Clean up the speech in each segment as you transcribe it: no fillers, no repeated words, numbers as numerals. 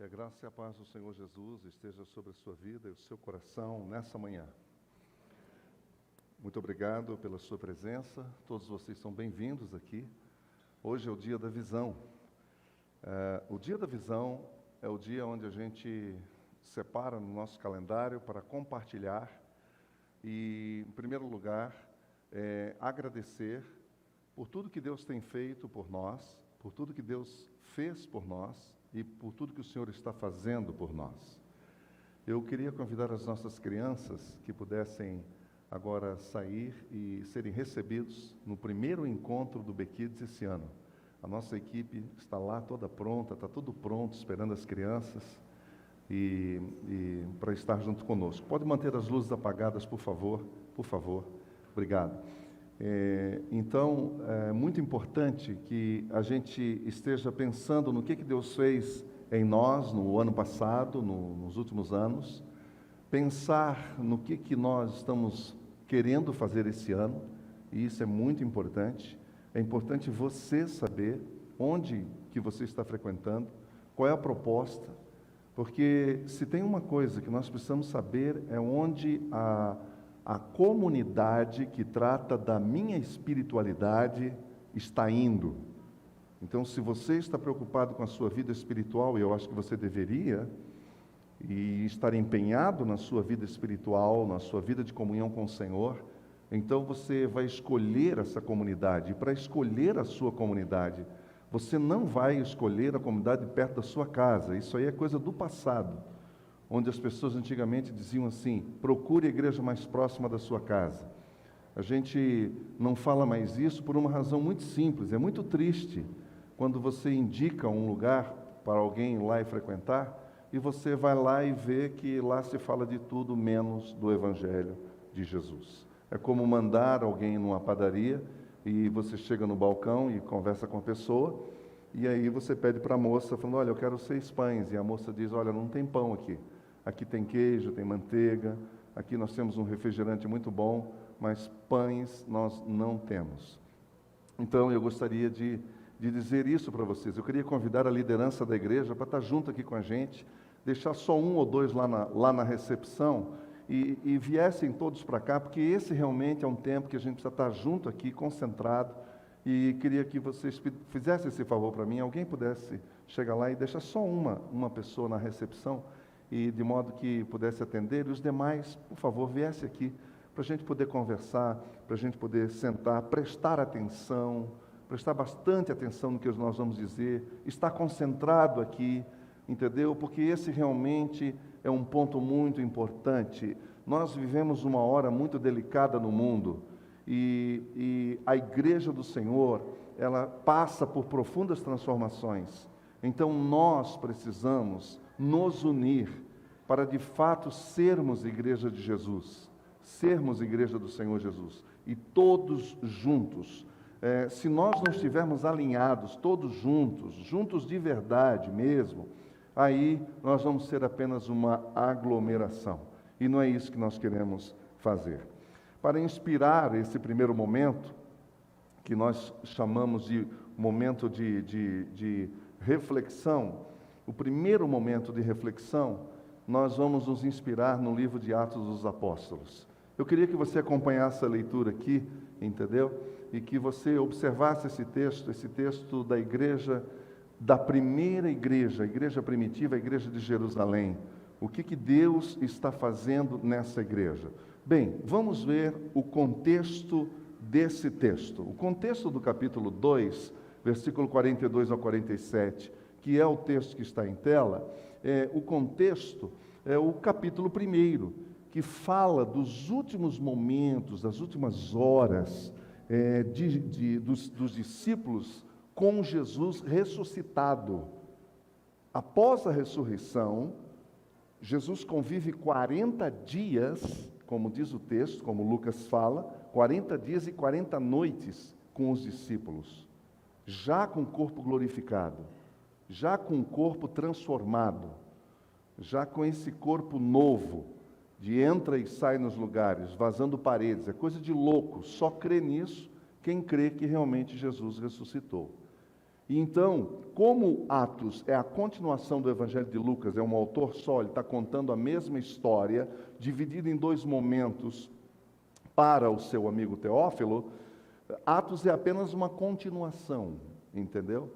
Que a graça e a paz do Senhor Jesus esteja sobre a sua vida e o seu coração nessa manhã. Muito obrigado pela sua presença, todos vocês são bem-vindos aqui. Hoje é o dia da visão. O dia da visão é o dia onde a gente separa no nosso calendário para compartilhar e, em primeiro lugar, agradecer por tudo que Deus tem feito por nós, por tudo que Deus fez por nós e por tudo que o Senhor está fazendo por nós. Eu queria convidar as nossas crianças que pudessem agora sair e serem recebidos no primeiro encontro do BKids esse ano. A nossa equipe está lá toda pronta, está tudo pronto, esperando as crianças e para estar junto conosco. Pode manter as luzes apagadas, por favor, por favor. Obrigado. Então, é muito importante que a gente esteja pensando no que Deus fez em nós no ano passado, nos últimos anos, pensar no que nós estamos querendo fazer esse ano, e isso é muito importante. É importante você saber onde que você está frequentando, qual é a proposta, porque se tem uma coisa que nós precisamos saber é onde a comunidade que trata da minha espiritualidade está indo. Então, se você está preocupado com a sua vida espiritual, e eu acho que você deveria, e estar empenhado na sua vida espiritual, na sua vida de comunhão com o Senhor, então você vai escolher essa comunidade. E para escolher a sua comunidade, você não vai escolher a comunidade perto da sua casa. Isso aí é coisa do passado, onde as pessoas antigamente diziam assim: procure a igreja mais próxima da sua casa. A gente não fala mais isso por uma razão muito simples. É muito triste quando você indica um lugar para alguém ir lá e frequentar, e você vai lá e vê que lá se fala de tudo menos do Evangelho de Jesus. É como mandar alguém numa padaria, e você chega no balcão e conversa com a pessoa, e aí você pede para a moça, falando: olha, eu quero 6 pães, e a moça diz: olha, não tem pão aqui. Aqui tem queijo, tem manteiga, aqui nós temos um refrigerante muito bom, mas pães nós não temos. Então, eu gostaria de dizer isso para vocês. Eu queria convidar a liderança da igreja para estar junto aqui com a gente, deixar só 1 ou 2 lá na recepção e viessem todos para cá, porque esse realmente é um tempo que a gente precisa estar junto aqui, concentrado, e queria que vocês fizessem esse favor para mim, alguém pudesse chegar lá e deixar só uma pessoa na recepção, e de modo que pudesse atender, e os demais, por favor, viesse aqui, para a gente poder conversar, para a gente poder sentar, prestar atenção, prestar bastante atenção no que nós vamos dizer, estar concentrado aqui, entendeu? Porque esse realmente é um ponto muito importante. Nós vivemos uma hora muito delicada no mundo, e a igreja do Senhor, ela passa por profundas transformações. Então nós precisamos nos unir para de fato sermos igreja de Jesus, sermos igreja do Senhor Jesus, e todos juntos. Se nós não estivermos alinhados, todos juntos de verdade mesmo, aí nós vamos ser apenas uma aglomeração, e não é isso que nós queremos fazer. Para inspirar esse primeiro momento, que nós chamamos de momento de reflexão, o primeiro momento de reflexão, nós vamos nos inspirar no livro de Atos dos Apóstolos. Eu queria que você acompanhasse a leitura aqui, entendeu? E que você observasse esse texto da igreja, da primeira igreja, a igreja primitiva, a igreja de Jerusalém. O que Deus está fazendo nessa igreja? Bem, vamos ver o contexto desse texto. O contexto do capítulo 2, versículo 42 ao 47, que é o texto que está em tela, o contexto é o capítulo 1, que fala dos últimos momentos, das últimas horas dos discípulos com Jesus ressuscitado. Após a ressurreição, Jesus convive 40 dias, como diz o texto, como Lucas fala, 40 dias e 40 noites com os discípulos, já com o corpo glorificado, já com o corpo transformado, já com esse corpo novo, de entra e sai nos lugares, vazando paredes, é coisa de louco, só crê nisso quem crê que realmente Jesus ressuscitou. E então, como Atos é a continuação do Evangelho de Lucas, é um autor só, ele está contando a mesma história, dividida em 2 momentos para o seu amigo Teófilo, Atos é apenas uma continuação, entendeu?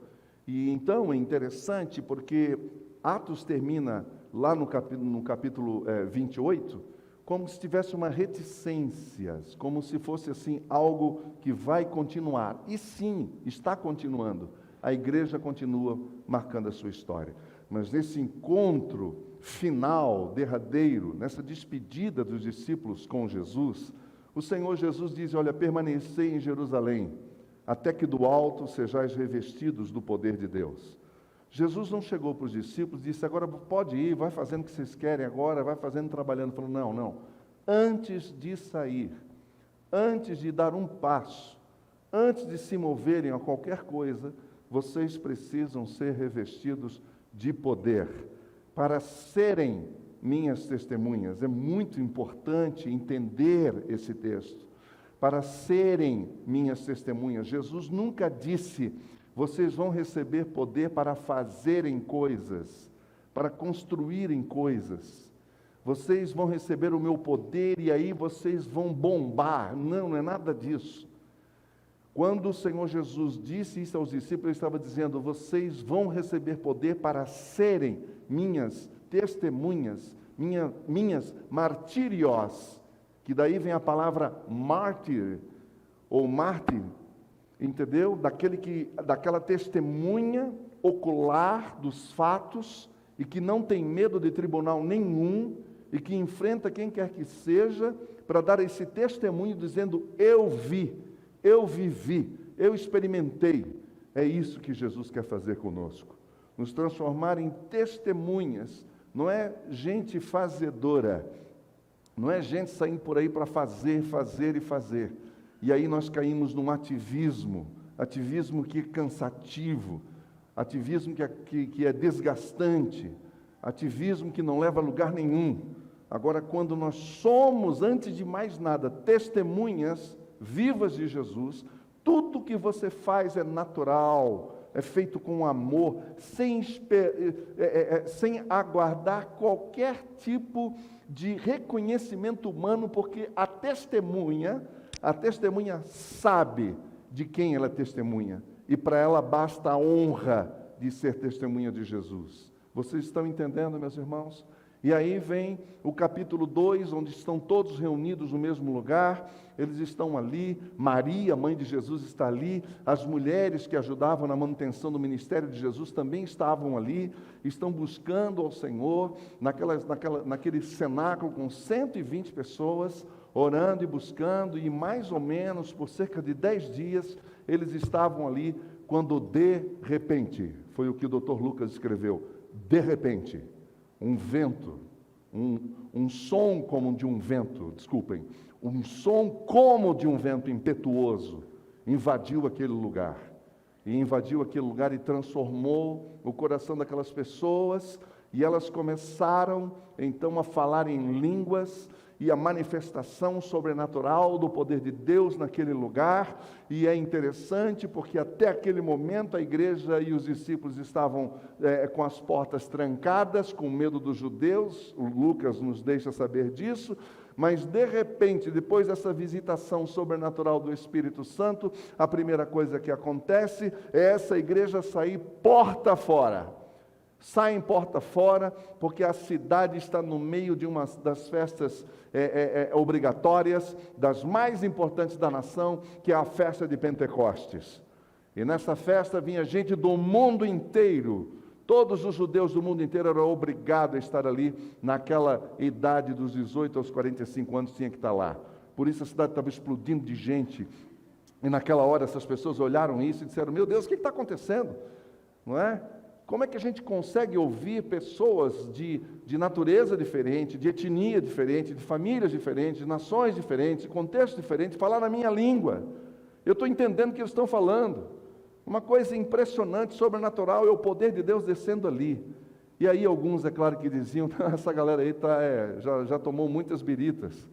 E então é interessante porque Atos termina lá no capítulo 28, como se tivesse uma reticência, como se fosse assim algo que vai continuar. E sim, está continuando. A igreja continua marcando a sua história. Mas nesse encontro final, derradeiro, nessa despedida dos discípulos com Jesus, o Senhor Jesus diz: olha, permanecei em Jerusalém, até que do alto sejais revestidos do poder de Deus. Jesus não chegou para os discípulos e disse: agora pode ir, vai fazendo o que vocês querem agora, vai fazendo, trabalhando. Falou: não. Antes de sair, antes de dar um passo, antes de se moverem a qualquer coisa, vocês precisam ser revestidos de poder para serem minhas testemunhas. É muito importante entender esse texto. Para serem minhas testemunhas. Jesus nunca disse: vocês vão receber poder para fazerem coisas, para construírem coisas. Vocês vão receber o meu poder e aí vocês vão bombar. Não é nada disso. Quando o Senhor Jesus disse isso aos discípulos, ele estava dizendo: vocês vão receber poder para serem minhas testemunhas, minhas martírios, que daí vem a palavra mártir, ou mártir, entendeu? Daquela testemunha ocular dos fatos, e que não tem medo de tribunal nenhum, e que enfrenta quem quer que seja, para dar esse testemunho dizendo: eu vi, eu vivi, eu experimentei. É isso que Jesus quer fazer conosco, nos transformar em testemunhas. Não é gente fazedora, não é gente saindo por aí para fazer e fazer. E aí nós caímos num ativismo que é cansativo, ativismo que é desgastante, ativismo que não leva a lugar nenhum. Agora, quando nós somos, antes de mais nada, testemunhas vivas de Jesus, tudo que você faz é natural, é feito com amor, sem aguardar qualquer tipo de reconhecimento humano, porque a testemunha sabe de quem ela testemunha, e para ela basta a honra de ser testemunha de Jesus. Vocês estão entendendo, meus irmãos? E aí vem o capítulo 2, onde estão todos reunidos no mesmo lugar, eles estão ali, Maria, mãe de Jesus, está ali, as mulheres que ajudavam na manutenção do ministério de Jesus também estavam ali, estão buscando ao Senhor, naquele cenáculo com 120 pessoas, orando e buscando, e mais ou menos por cerca de 10 dias, eles estavam ali, quando de repente, foi o que o Dr. Lucas escreveu, de repente, um vento, um som como de um vento, desculpem, um som como de um vento impetuoso, invadiu aquele lugar, e transformou o coração daquelas pessoas, e elas começaram então a falar em línguas, e a manifestação sobrenatural do poder de Deus naquele lugar. E é interessante porque até aquele momento a igreja e os discípulos estavam com as portas trancadas, com medo dos judeus. O Lucas nos deixa saber disso. Mas de repente, depois dessa visitação sobrenatural do Espírito Santo, a primeira coisa que acontece é essa igreja sair porta fora. Saem porta fora, porque a cidade está no meio de uma das festas obrigatórias, das mais importantes da nação, que é a festa de Pentecostes. E nessa festa vinha gente do mundo inteiro. Todos os judeus do mundo inteiro eram obrigados a estar ali, naquela idade dos 18 aos 45 anos, tinha que estar lá. Por isso a cidade estava explodindo de gente. E naquela hora essas pessoas olharam isso e disseram: meu Deus, o que está acontecendo? Não é? Como é que a gente consegue ouvir pessoas de natureza diferente, de etnia diferente, de famílias diferentes, de nações diferentes, de contextos diferentes, falar na minha língua? Eu estou entendendo o que eles estão falando. Uma coisa impressionante, sobrenatural, é o poder de Deus descendo ali. E aí alguns, é claro, que diziam: essa galera aí já tomou muitas biritas.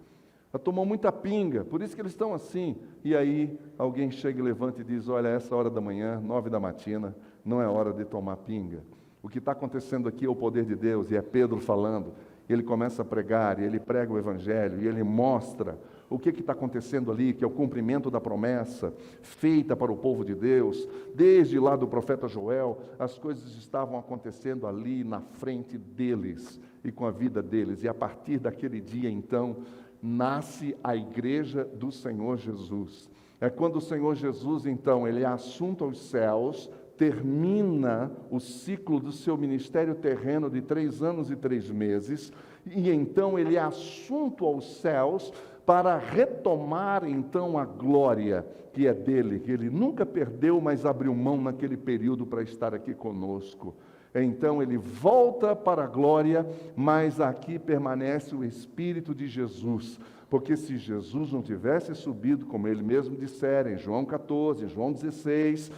Já tomou muita pinga, por isso que eles estão assim. E aí alguém chega e levanta e diz, olha, essa hora da manhã, 9 da matina, não é hora de tomar pinga. O que está acontecendo aqui é o poder de Deus, e é Pedro falando. Ele começa a pregar, e ele prega o Evangelho, e ele mostra o que está acontecendo ali, que é o cumprimento da promessa feita para o povo de Deus. Desde lá do profeta Joel, as coisas estavam acontecendo ali na frente deles e com a vida deles. E a partir daquele dia, então, nasce a igreja do Senhor Jesus. É quando o Senhor Jesus, então, ele é assunto aos céus, termina o ciclo do seu ministério terreno de 3 anos e 3 meses, e então ele é assunto aos céus para retomar então a glória que é dele, que ele nunca perdeu, mas abriu mão naquele período para estar aqui conosco. Então ele volta para a glória, mas aqui permanece o Espírito de Jesus, porque se Jesus não tivesse subido, como ele mesmo dissera em João 14, em João 16,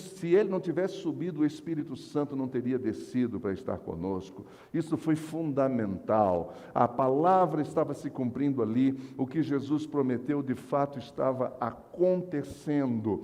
se ele não tivesse subido, o Espírito Santo não teria descido para estar conosco. Isso foi fundamental. A palavra estava se cumprindo ali, o que Jesus prometeu de fato estava acontecendo.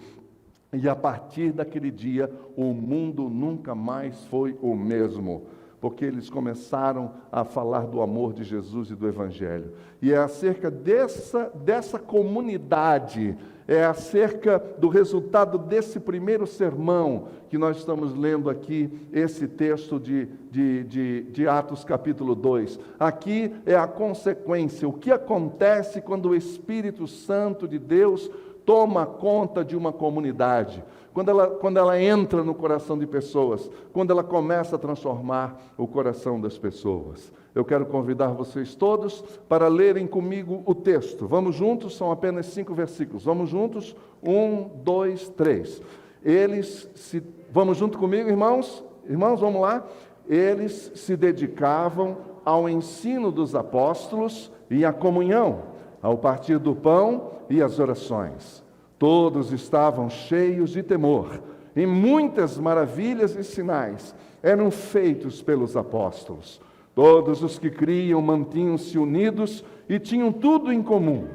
E a partir daquele dia, o mundo nunca mais foi o mesmo, porque eles começaram a falar do amor de Jesus e do Evangelho. E é acerca dessa comunidade, é acerca do resultado desse primeiro sermão que nós estamos lendo aqui, esse texto de Atos capítulo 2. Aqui é a consequência, o que acontece quando o Espírito Santo de Deus toma conta de uma comunidade, quando ela entra no coração de pessoas, quando ela começa a transformar o coração das pessoas. Eu quero convidar vocês todos para lerem comigo o texto. Vamos juntos, são apenas 5 versículos. Vamos juntos? 1, 2, 3. Vamos junto comigo, irmãos? Irmãos, vamos lá? Eles se dedicavam ao ensino dos apóstolos e à comunhão, ao partir do pão e às orações. Todos estavam cheios de temor, e muitas maravilhas e sinais eram feitos pelos apóstolos. Todos os que criam mantinham-se unidos e tinham tudo em comum.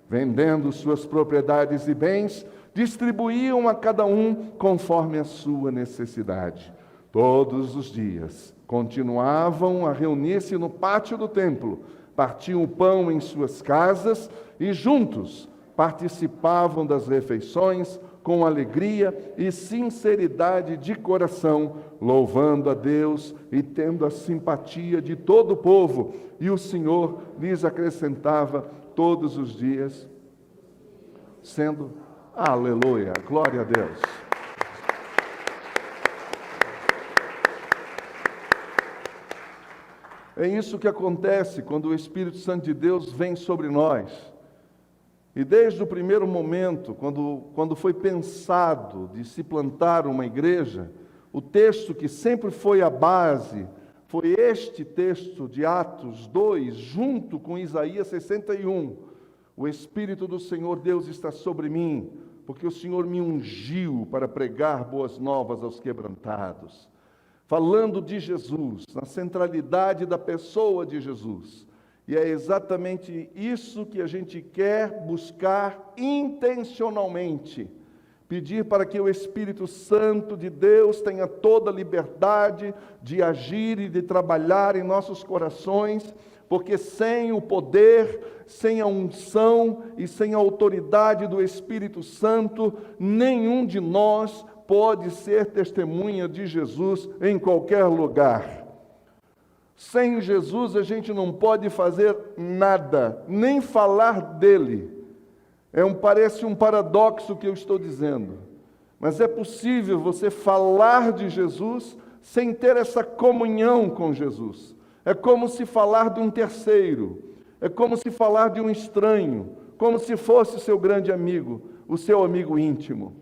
Vendendo suas propriedades e bens, distribuíam a cada um conforme a sua necessidade. Todos os dias continuavam a reunir-se no pátio do templo, partiam o pão em suas casas e juntos participavam das refeições com alegria e sinceridade de coração, louvando a Deus e tendo a simpatia de todo o povo. E o Senhor lhes acrescentava todos os dias, sendo, aleluia, glória a Deus. É isso que acontece quando o Espírito Santo de Deus vem sobre nós. E desde o primeiro momento, quando foi pensado de se plantar uma igreja, o texto que sempre foi a base foi este texto de Atos 2, junto com Isaías 61. O Espírito do Senhor Deus está sobre mim, porque o Senhor me ungiu para pregar boas novas aos quebrantados. Falando de Jesus, na centralidade da pessoa de Jesus. E é exatamente isso que a gente quer buscar intencionalmente. Pedir para que o Espírito Santo de Deus tenha toda a liberdade de agir e de trabalhar em nossos corações, porque sem o poder, sem a unção e sem a autoridade do Espírito Santo, nenhum de nós pode ser testemunha de Jesus em qualquer lugar. Sem Jesus a gente não pode fazer nada, nem falar dele. Parece um paradoxo o que eu estou dizendo, mas é possível você falar de Jesus sem ter essa comunhão com Jesus. É como se falar de um terceiro, é como se falar de um estranho, como se fosse seu grande amigo, o seu amigo íntimo.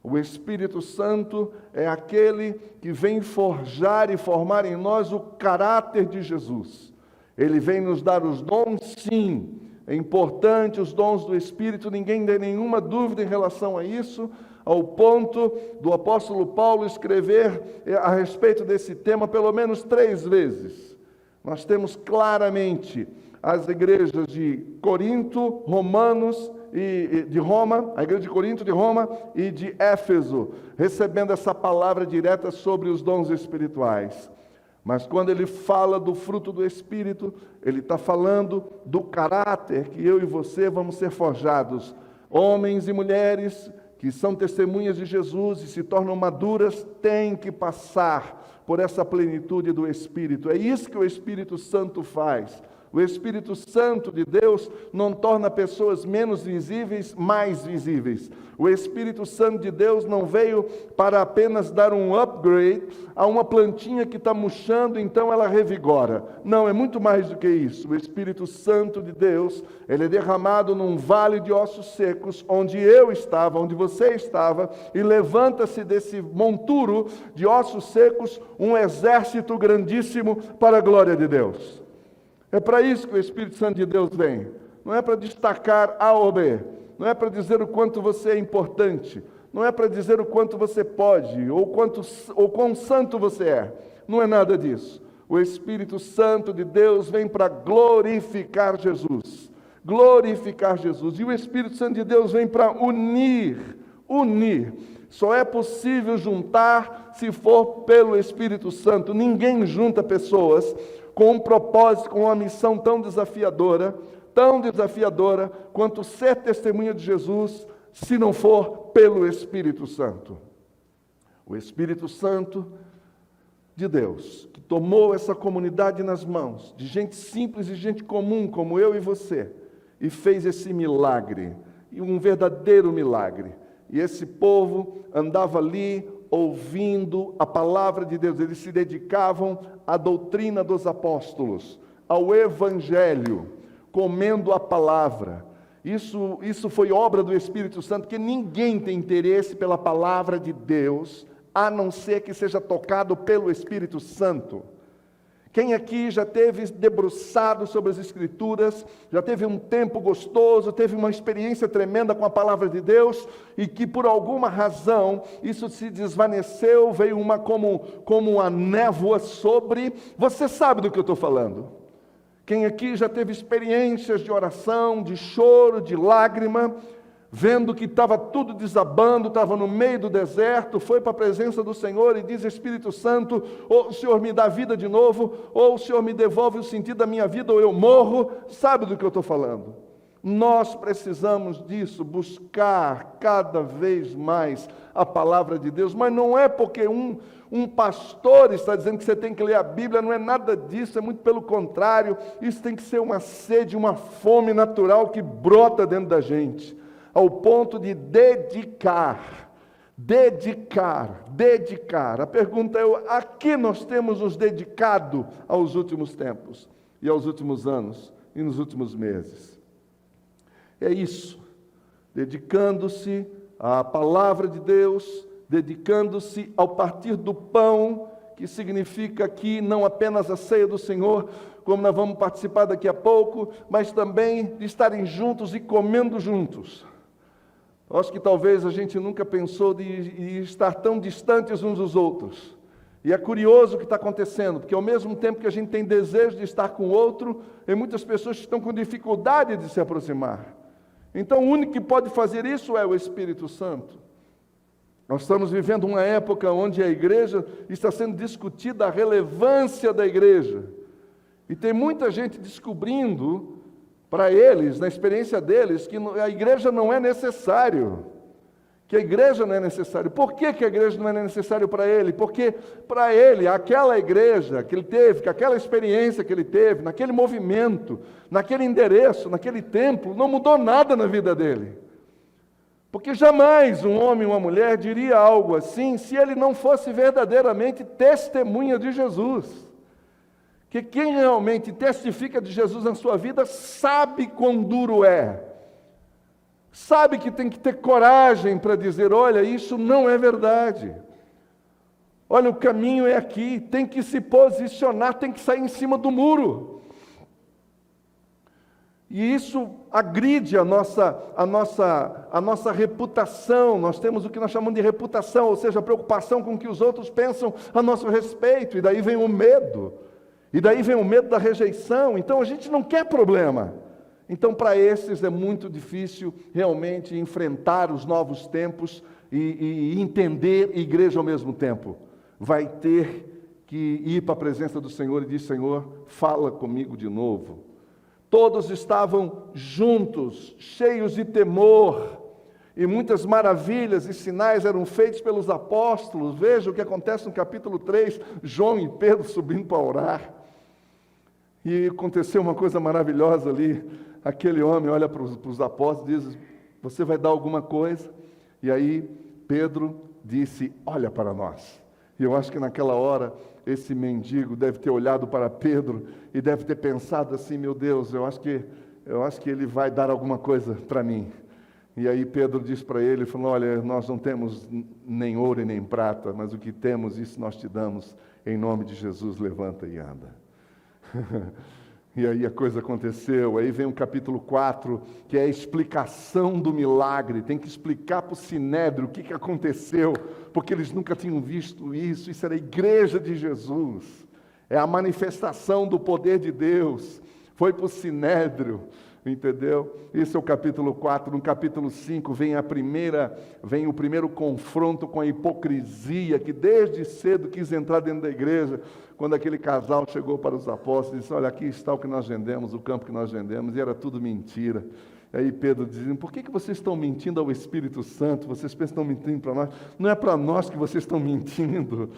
O Espírito Santo é aquele que vem forjar e formar em nós o caráter de Jesus. Ele vem nos dar os dons, sim. É importante os dons do Espírito, ninguém tem nenhuma dúvida em relação a isso, ao ponto do apóstolo Paulo escrever a respeito desse tema pelo menos 3 vezes. Nós temos claramente as igrejas de Corinto, Romanos e de Roma, a igreja de Corinto, de Roma e de Éfeso, recebendo essa palavra direta sobre os dons espirituais. Mas quando ele fala do fruto do Espírito, ele está falando do caráter que eu e você vamos ser forjados. Homens e mulheres que são testemunhas de Jesus e se tornam maduras, têm que passar por essa plenitude do Espírito. É isso que o Espírito Santo faz. O Espírito Santo de Deus não torna pessoas menos visíveis, mais visíveis. O Espírito Santo de Deus não veio para apenas dar um upgrade a uma plantinha que está murchando, então ela revigora. Não, é muito mais do que isso. O Espírito Santo de Deus, ele é derramado num vale de ossos secos, onde eu estava, onde você estava, e levanta-se desse monturo de ossos secos um exército grandíssimo para a glória de Deus. É para isso que o Espírito Santo de Deus vem. Não é para destacar A ou B. Não é para dizer o quanto você é importante. Não é para dizer o quanto você pode, ou quão santo você é. Não é nada disso. O Espírito Santo de Deus vem para glorificar Jesus. Glorificar Jesus. E o Espírito Santo de Deus vem para unir. Unir. Só é possível juntar se for pelo Espírito Santo. Ninguém junta pessoas com um propósito, com uma missão tão desafiadora quanto ser testemunha de Jesus, se não for pelo Espírito Santo. O Espírito Santo de Deus, que tomou essa comunidade nas mãos, de gente simples e gente comum, como eu e você, e fez esse milagre, e um verdadeiro milagre. E esse povo andava ali, ouvindo a palavra de Deus, eles se dedicavam à doutrina dos apóstolos, ao evangelho, comendo a palavra. Isso foi obra do Espírito Santo, que ninguém tem interesse pela palavra de Deus, a não ser que seja tocado pelo Espírito Santo. Quem aqui já teve debruçado sobre as Escrituras, já teve um tempo gostoso, teve uma experiência tremenda com a palavra de Deus, e que por alguma razão isso se desvaneceu, veio como uma névoa sobre, você sabe do que eu estou falando. Quem aqui já teve experiências de oração, de choro, de lágrima, vendo que estava tudo desabando, estava no meio do deserto, foi para a presença do Senhor e diz: Espírito Santo, ou o Senhor me dá vida de novo, ou o Senhor me devolve o sentido da minha vida, ou eu morro. Sabe do que eu estou falando? Nós precisamos disso, buscar cada vez mais a palavra de Deus, mas não é porque um pastor está dizendo que você tem que ler a Bíblia, não é nada disso, é muito pelo contrário. Isso tem que ser uma sede, uma fome natural que brota dentro da gente, ao ponto de dedicar. A pergunta é: a que nós temos nos dedicado aos últimos tempos, e aos últimos anos, e nos últimos meses? É isso, dedicando-se à palavra de Deus, dedicando-se ao partir do pão, que significa aqui não apenas a ceia do Senhor, como nós vamos participar daqui a pouco, mas também de estarem juntos e comendo juntos. Acho que talvez a gente nunca pensou de estar tão distantes uns dos outros. E é curioso o que está acontecendo, porque ao mesmo tempo que a gente tem desejo de estar com o outro, tem muitas pessoas que estão com dificuldade de se aproximar. Então o único que pode fazer isso é o Espírito Santo. Nós estamos vivendo uma época onde a igreja está sendo discutida, a relevância da igreja. E tem muita gente descobrindo, para eles, na experiência deles, que a igreja não é necessário. Que a igreja não é necessário. Por que a igreja não é necessário para ele? Porque para ele, aquela igreja que ele teve, que aquela experiência que ele teve, naquele movimento, naquele endereço, naquele templo, não mudou nada na vida dele. Porque jamais um homem ou uma mulher diria algo assim se ele não fosse verdadeiramente testemunha de Jesus. Que quem realmente testifica de Jesus na sua vida sabe quão duro é. Sabe que tem que ter coragem para dizer: olha, isso não é verdade. Olha, o caminho é aqui. Tem que se posicionar, tem que sair em cima do muro. E isso agride a nossa reputação. Nós temos o que nós chamamos de reputação, ou seja, a preocupação com o que os outros pensam a nosso respeito. E daí vem o medo. E daí vem o medo da rejeição. Então a gente não quer problema. Então para esses é muito difícil realmente enfrentar os novos tempos e entender igreja ao mesmo tempo. Vai ter que ir para a presença do Senhor e dizer: Senhor, fala comigo de novo. Todos estavam juntos, cheios de temor, e muitas maravilhas e sinais eram feitos pelos apóstolos. Veja o que acontece no capítulo 3, João e Pedro subindo para orar. E aconteceu uma coisa maravilhosa ali. Aquele homem olha para os apóstolos e diz: você vai dar alguma coisa? E aí Pedro disse: olha para nós. E eu acho que naquela hora esse mendigo deve ter olhado para Pedro e deve ter pensado assim: meu Deus, eu acho que ele vai dar alguma coisa para mim. E aí Pedro disse para ele, falou: olha, nós não temos nem ouro e nem prata, mas o que temos, isso nós te damos, em nome de Jesus, levanta e anda. E aí a coisa aconteceu. Aí vem o capítulo 4, que é a explicação do milagre. Tem que explicar para o Sinédrio o que aconteceu, porque eles nunca tinham visto isso. Isso era a igreja de Jesus, é a manifestação do poder de Deus. Foi para o Sinédrio, entendeu? Esse é o capítulo 4. No capítulo 5 vem o primeiro confronto com a hipocrisia, que desde cedo quis entrar dentro da igreja. Quando aquele casal chegou para os apóstolos e disse: olha, aqui está o que nós vendemos, o campo que nós vendemos, e era tudo mentira. Aí Pedro dizia: por que vocês estão mentindo ao Espírito Santo? Vocês pensam que estão mentindo para nós? Não é para nós que vocês estão mentindo.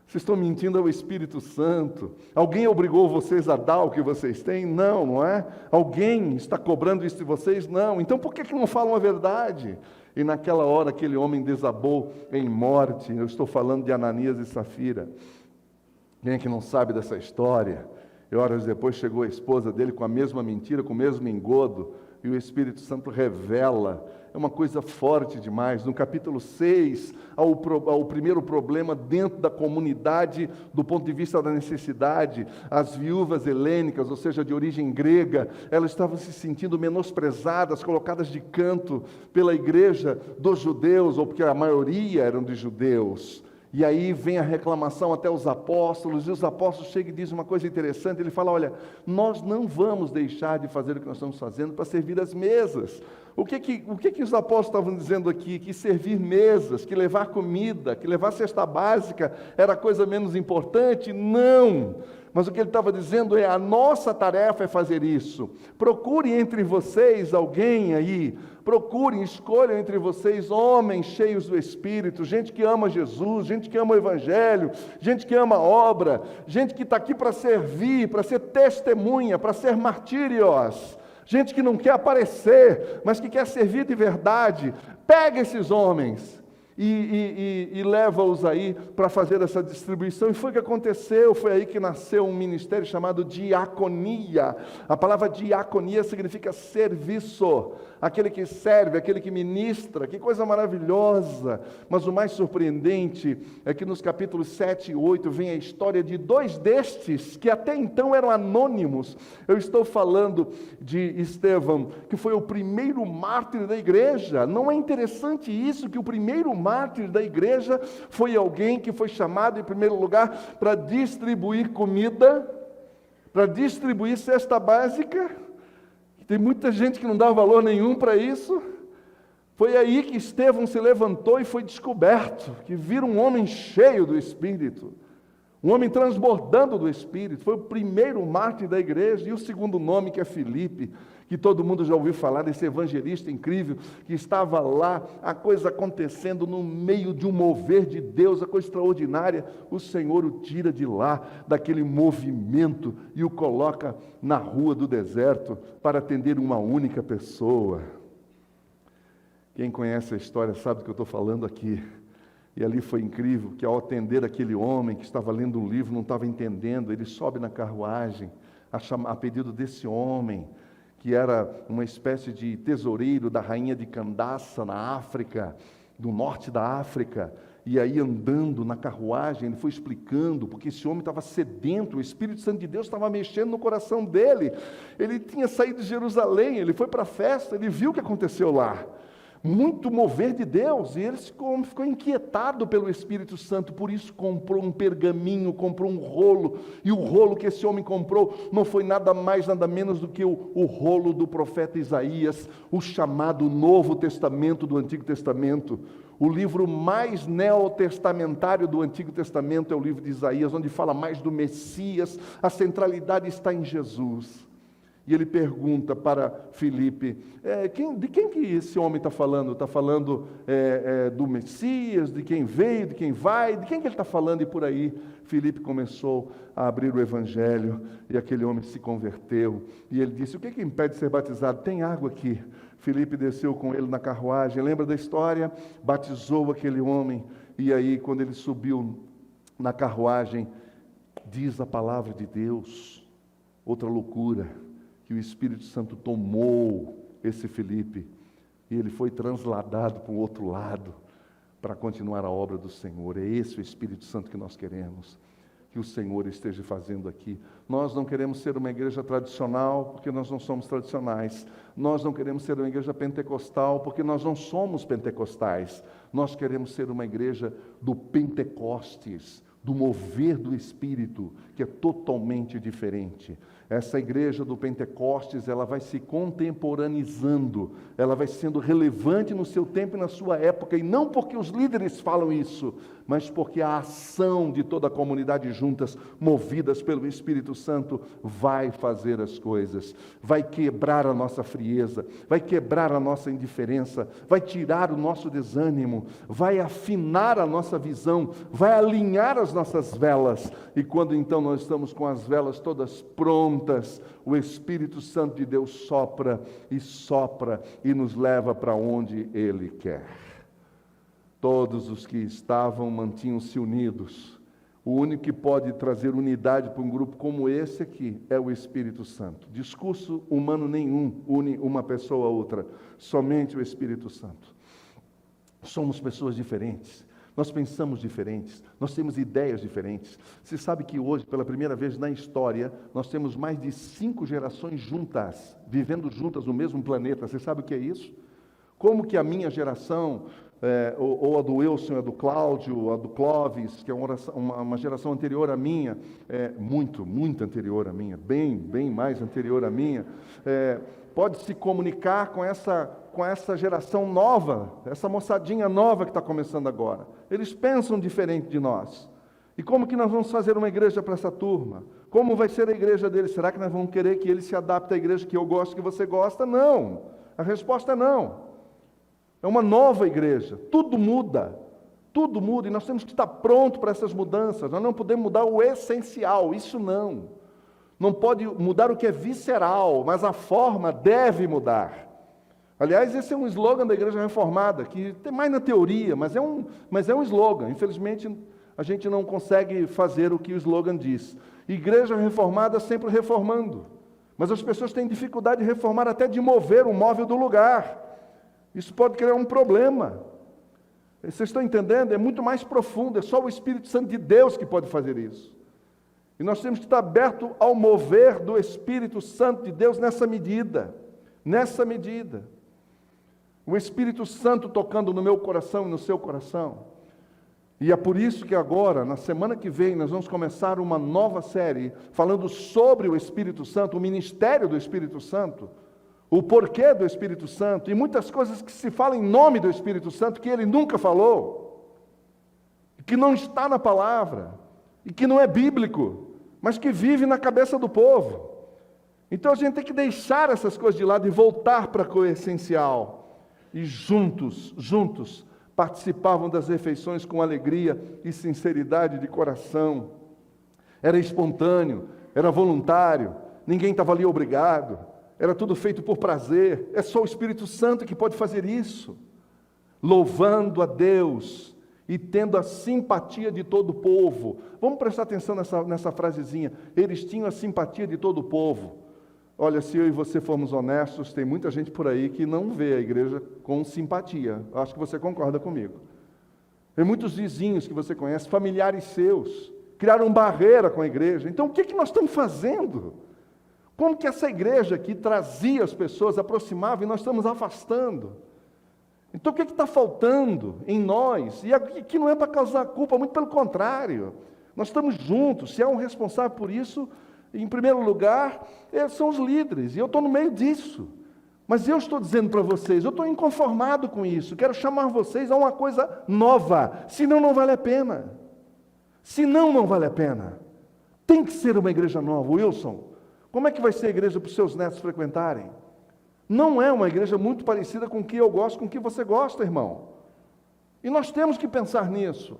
Vocês estão mentindo ao Espírito Santo. Alguém obrigou vocês a dar o que vocês têm? Não, não é? Alguém está cobrando isso de vocês? Não. Então por que não falam a verdade? E naquela hora aquele homem desabou em morte. Eu estou falando de Ananias e Safira. Quem é que não sabe dessa história? E horas depois chegou a esposa dele com a mesma mentira, com o mesmo engodo, e o Espírito Santo revela. É uma coisa forte demais. No capítulo 6, ao primeiro problema dentro da comunidade, do ponto de vista da necessidade. As viúvas helênicas, ou seja, de origem grega, elas estavam se sentindo menosprezadas, colocadas de canto pela igreja dos judeus, ou porque a maioria eram de judeus. E aí vem a reclamação até os apóstolos, e os apóstolos chegam e dizem uma coisa interessante. Ele fala: olha, nós não vamos deixar de fazer o que nós estamos fazendo para servir as mesas. O que os apóstolos estavam dizendo aqui? Que servir mesas, que levar comida, que levar cesta básica era a coisa menos importante? Não! Mas o que ele estava dizendo é: a nossa tarefa é fazer isso. Procurem entre vocês alguém aí, procurem, escolham entre vocês homens cheios do Espírito, gente que ama Jesus, gente que ama o Evangelho, gente que ama a obra, gente que está aqui para servir, para ser testemunha, para ser martírios, gente que não quer aparecer, mas que quer servir de verdade. Pega esses homens e leva-os aí para fazer essa distribuição. E foi o que aconteceu. Foi aí que nasceu um ministério chamado diaconia. A palavra diaconia significa serviço, aquele que serve, aquele que ministra. Que coisa maravilhosa. Mas o mais surpreendente é que nos capítulos 7 e 8 vem a história de dois destes que até então eram anônimos. Eu estou falando de Estevão, que foi o primeiro mártir da igreja. Não é interessante isso, que o primeiro mártir da igreja foi alguém que foi chamado em primeiro lugar para distribuir comida, para distribuir cesta básica? Tem muita gente que não dá valor nenhum para isso. Foi aí que Estevão se levantou e foi descoberto, que vira um homem cheio do Espírito, um homem transbordando do Espírito. Foi o primeiro mártir da igreja. E o segundo nome, que é Filipe, que todo mundo já ouviu falar, desse evangelista incrível, que estava lá, a coisa acontecendo no meio de um mover de Deus, a coisa extraordinária. O Senhor o tira de lá, daquele movimento, e o coloca na rua do deserto, para atender uma única pessoa. Quem conhece a história sabe do que eu estou falando aqui. E ali foi incrível, que ao atender aquele homem que estava lendo um livro, não estava entendendo, ele sobe na carruagem, a pedido desse homem, que era uma espécie de tesoureiro da rainha de Candaça, na África, do norte da África. E aí, andando na carruagem, ele foi explicando, porque esse homem estava sedento, o Espírito Santo de Deus estava mexendo no coração dele. Ele tinha saído de Jerusalém, ele foi para a festa, ele viu o que aconteceu lá. muito mover de Deus, e ele ficou inquietado pelo Espírito Santo, por isso comprou um pergaminho, comprou um rolo, e o rolo que esse homem comprou não foi nada mais, nada menos do que o rolo do profeta Isaías, o chamado Novo Testamento do Antigo Testamento. O livro mais neotestamentário do Antigo Testamento é o livro de Isaías, onde fala mais do Messias, a centralidade está em Jesus. E ele pergunta para Filipe, de quem que esse homem está falando? Está falando do Messias, de quem veio, de quem vai, de quem que ele está falando? E por aí, Filipe começou a abrir o Evangelho, e aquele homem se converteu. E ele disse, o que impede de ser batizado? Tem água aqui. Filipe desceu com ele na carruagem, lembra da história? Batizou aquele homem, e aí quando ele subiu na carruagem, diz a palavra de Deus, outra loucura, que o Espírito Santo tomou esse Filipe, e ele foi transladado para o outro lado, para continuar a obra do Senhor. É esse o Espírito Santo que nós queremos, que o Senhor esteja fazendo aqui. Nós não queremos ser uma igreja tradicional, porque nós não somos tradicionais. Nós não queremos ser uma igreja pentecostal, porque nós não somos pentecostais. Nós queremos ser uma igreja do Pentecostes, do mover do Espírito, que é totalmente diferente. Essa igreja do Pentecostes, ela vai se contemporaneizando, ela vai sendo relevante no seu tempo e na sua época, e não porque os líderes falam isso, mas porque a ação de toda a comunidade juntas, movidas pelo Espírito Santo, vai fazer as coisas, vai quebrar a nossa frieza, vai quebrar a nossa indiferença, vai tirar o nosso desânimo, vai afinar a nossa visão, vai alinhar as nossas velas, e quando então nós estamos com as velas todas prontas, o Espírito Santo de Deus sopra e nos leva para onde Ele quer. Todos os que estavam mantinham-se unidos. O único que pode trazer unidade para um grupo como esse aqui é o Espírito Santo. Discurso humano nenhum une uma pessoa a outra, somente o Espírito Santo. Somos pessoas diferentes. Nós pensamos diferentes, nós temos ideias diferentes. Você sabe que hoje, pela primeira vez na história, nós temos mais de 5 gerações juntas, vivendo juntas no mesmo planeta. Você sabe o que é isso? Como que a minha geração, ou a do Wilson, a do Cláudio, a do Clóvis, que é uma geração anterior à minha, muito anterior à minha, bem mais anterior à minha, pode se comunicar com essa geração nova, essa moçadinha nova que está começando agora. Eles pensam diferente de nós. E como que nós vamos fazer uma igreja para essa turma? Como vai ser a igreja deles? Será que nós vamos querer que eles se adaptem à igreja que eu gosto, que você gosta? Não. A resposta é não. É uma nova igreja. Tudo muda, e nós temos que estar prontos para essas mudanças. Nós não podemos mudar o essencial, isso não. Não pode mudar o que é visceral, mas a forma deve mudar. Aliás, esse é um slogan da Igreja Reformada, que tem mais na teoria, mas é um slogan. Infelizmente, a gente não consegue fazer o que o slogan diz. Igreja Reformada sempre reformando. Mas as pessoas têm dificuldade de reformar, até de mover o móvel do lugar. Isso pode criar um problema. Vocês estão entendendo? É muito mais profundo, é só o Espírito Santo de Deus que pode fazer isso. E nós temos que estar abertos ao mover do Espírito Santo de Deus nessa medida. O Espírito Santo tocando no meu coração e no seu coração. E é por isso que agora, na semana que vem, nós vamos começar uma nova série falando sobre o Espírito Santo, o ministério do Espírito Santo, o porquê do Espírito Santo, e muitas coisas que se falam em nome do Espírito Santo que ele nunca falou, que não está na palavra, e que não é bíblico, mas que vive na cabeça do povo. Então a gente tem que deixar essas coisas de lado e voltar para o essencial. E juntos, participavam das refeições com alegria e sinceridade de coração. Era espontâneo, era voluntário, ninguém estava ali obrigado, era tudo feito por prazer. É só o Espírito Santo que pode fazer isso. Louvando a Deus e tendo a simpatia de todo o povo. Vamos prestar atenção nessa frasezinha. Eles tinham a simpatia de todo o povo. Olha, se eu e você formos honestos, tem muita gente por aí que não vê a igreja com simpatia. Acho que você concorda comigo. Tem muitos vizinhos que você conhece, familiares seus, criaram barreira com a igreja. Então, o que nós estamos fazendo? Como que essa igreja que trazia as pessoas, aproximava, e nós estamos afastando? Então o que está faltando em nós? E aqui não é para causar culpa, muito pelo contrário. Nós estamos juntos, se há um responsável por isso, em primeiro lugar, são os líderes, e eu estou no meio disso. Mas eu estou dizendo para vocês, eu estou inconformado com isso, quero chamar vocês a uma coisa nova, senão não vale a pena. Senão não vale a pena. Tem que ser uma igreja nova. Wilson, como é que vai ser a igreja para os seus netos frequentarem? Não é uma igreja muito parecida com o que eu gosto, com o que você gosta, irmão. E nós temos que pensar nisso.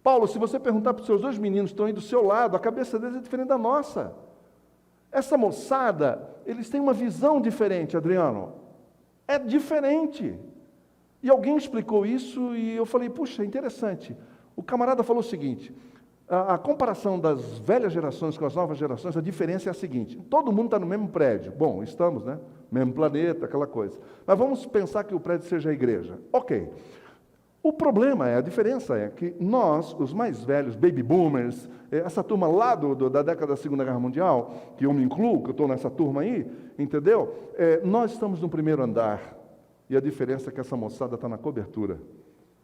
Paulo, se você perguntar para os seus 2 meninos que estão aí do seu lado, a cabeça deles é diferente da nossa. Essa moçada, eles têm uma visão diferente, Adriano. É diferente. E alguém explicou isso e eu falei, puxa, interessante. O camarada falou o seguinte, a comparação das velhas gerações com as novas gerações, a diferença é a seguinte, todo mundo está no mesmo prédio. Bom, estamos, né? Mesmo planeta, aquela coisa. Mas vamos pensar que o prédio seja a igreja. Ok. O problema a diferença é que nós, os mais velhos, baby boomers, essa turma lá da década da Segunda Guerra Mundial, que eu me incluo, que eu estou nessa turma aí, entendeu? Nós estamos no primeiro andar, e a diferença é que essa moçada está na cobertura.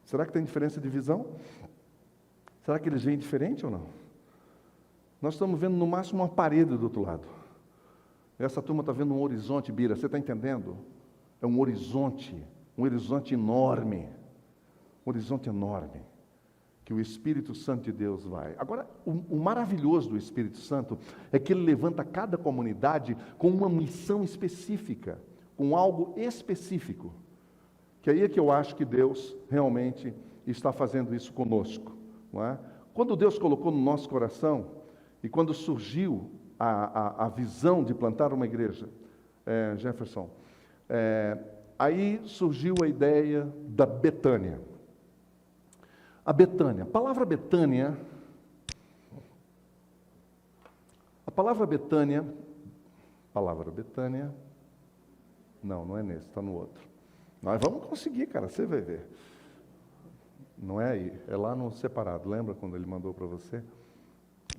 Será que tem diferença de visão? Será que eles veem diferente ou não? Nós estamos vendo no máximo uma parede do outro lado. Essa turma está vendo um horizonte, Bira, você está entendendo? É um horizonte enorme. Um horizonte enorme, que o Espírito Santo de Deus vai. Agora, o maravilhoso do Espírito Santo é que ele levanta cada comunidade com uma missão específica, com algo específico. Que aí é que eu acho que Deus realmente está fazendo isso conosco. Não é? Quando Deus colocou no nosso coração, e quando surgiu a visão de plantar uma igreja, Jefferson, aí surgiu a ideia da Betânia. A Betânia, a palavra Betânia, não é nesse, está no outro. Nós vamos conseguir, cara, você vai ver. Não é aí, é lá no separado, lembra quando ele mandou para você?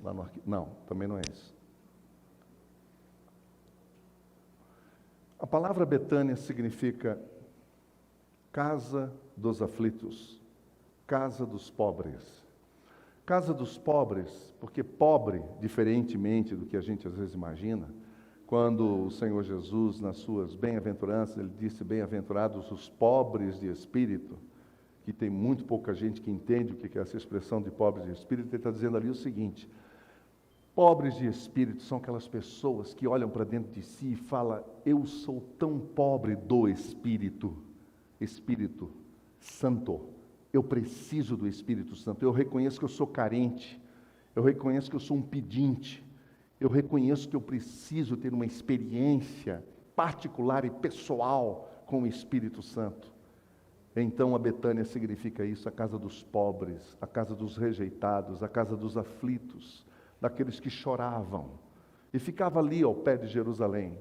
Lá no arquivo. Não, também não é isso. A palavra Betânia significa casa dos aflitos. Casa dos pobres. Casa dos pobres, porque pobre, diferentemente do que a gente às vezes imagina, quando o Senhor Jesus, nas suas bem-aventuranças, ele disse, bem-aventurados os pobres de espírito, que tem muito pouca gente que entende o que é essa expressão de pobres de espírito, ele está dizendo ali o seguinte, pobres de espírito são aquelas pessoas que olham para dentro de si e falam, eu sou tão pobre do Espírito Santo. Eu preciso do Espírito Santo, eu reconheço que eu sou carente, eu reconheço que eu sou um pedinte, eu reconheço que eu preciso ter uma experiência particular e pessoal com o Espírito Santo. Então a Betânia significa isso, a casa dos pobres, a casa dos rejeitados, a casa dos aflitos, daqueles que choravam, e ficava ali ao pé de Jerusalém,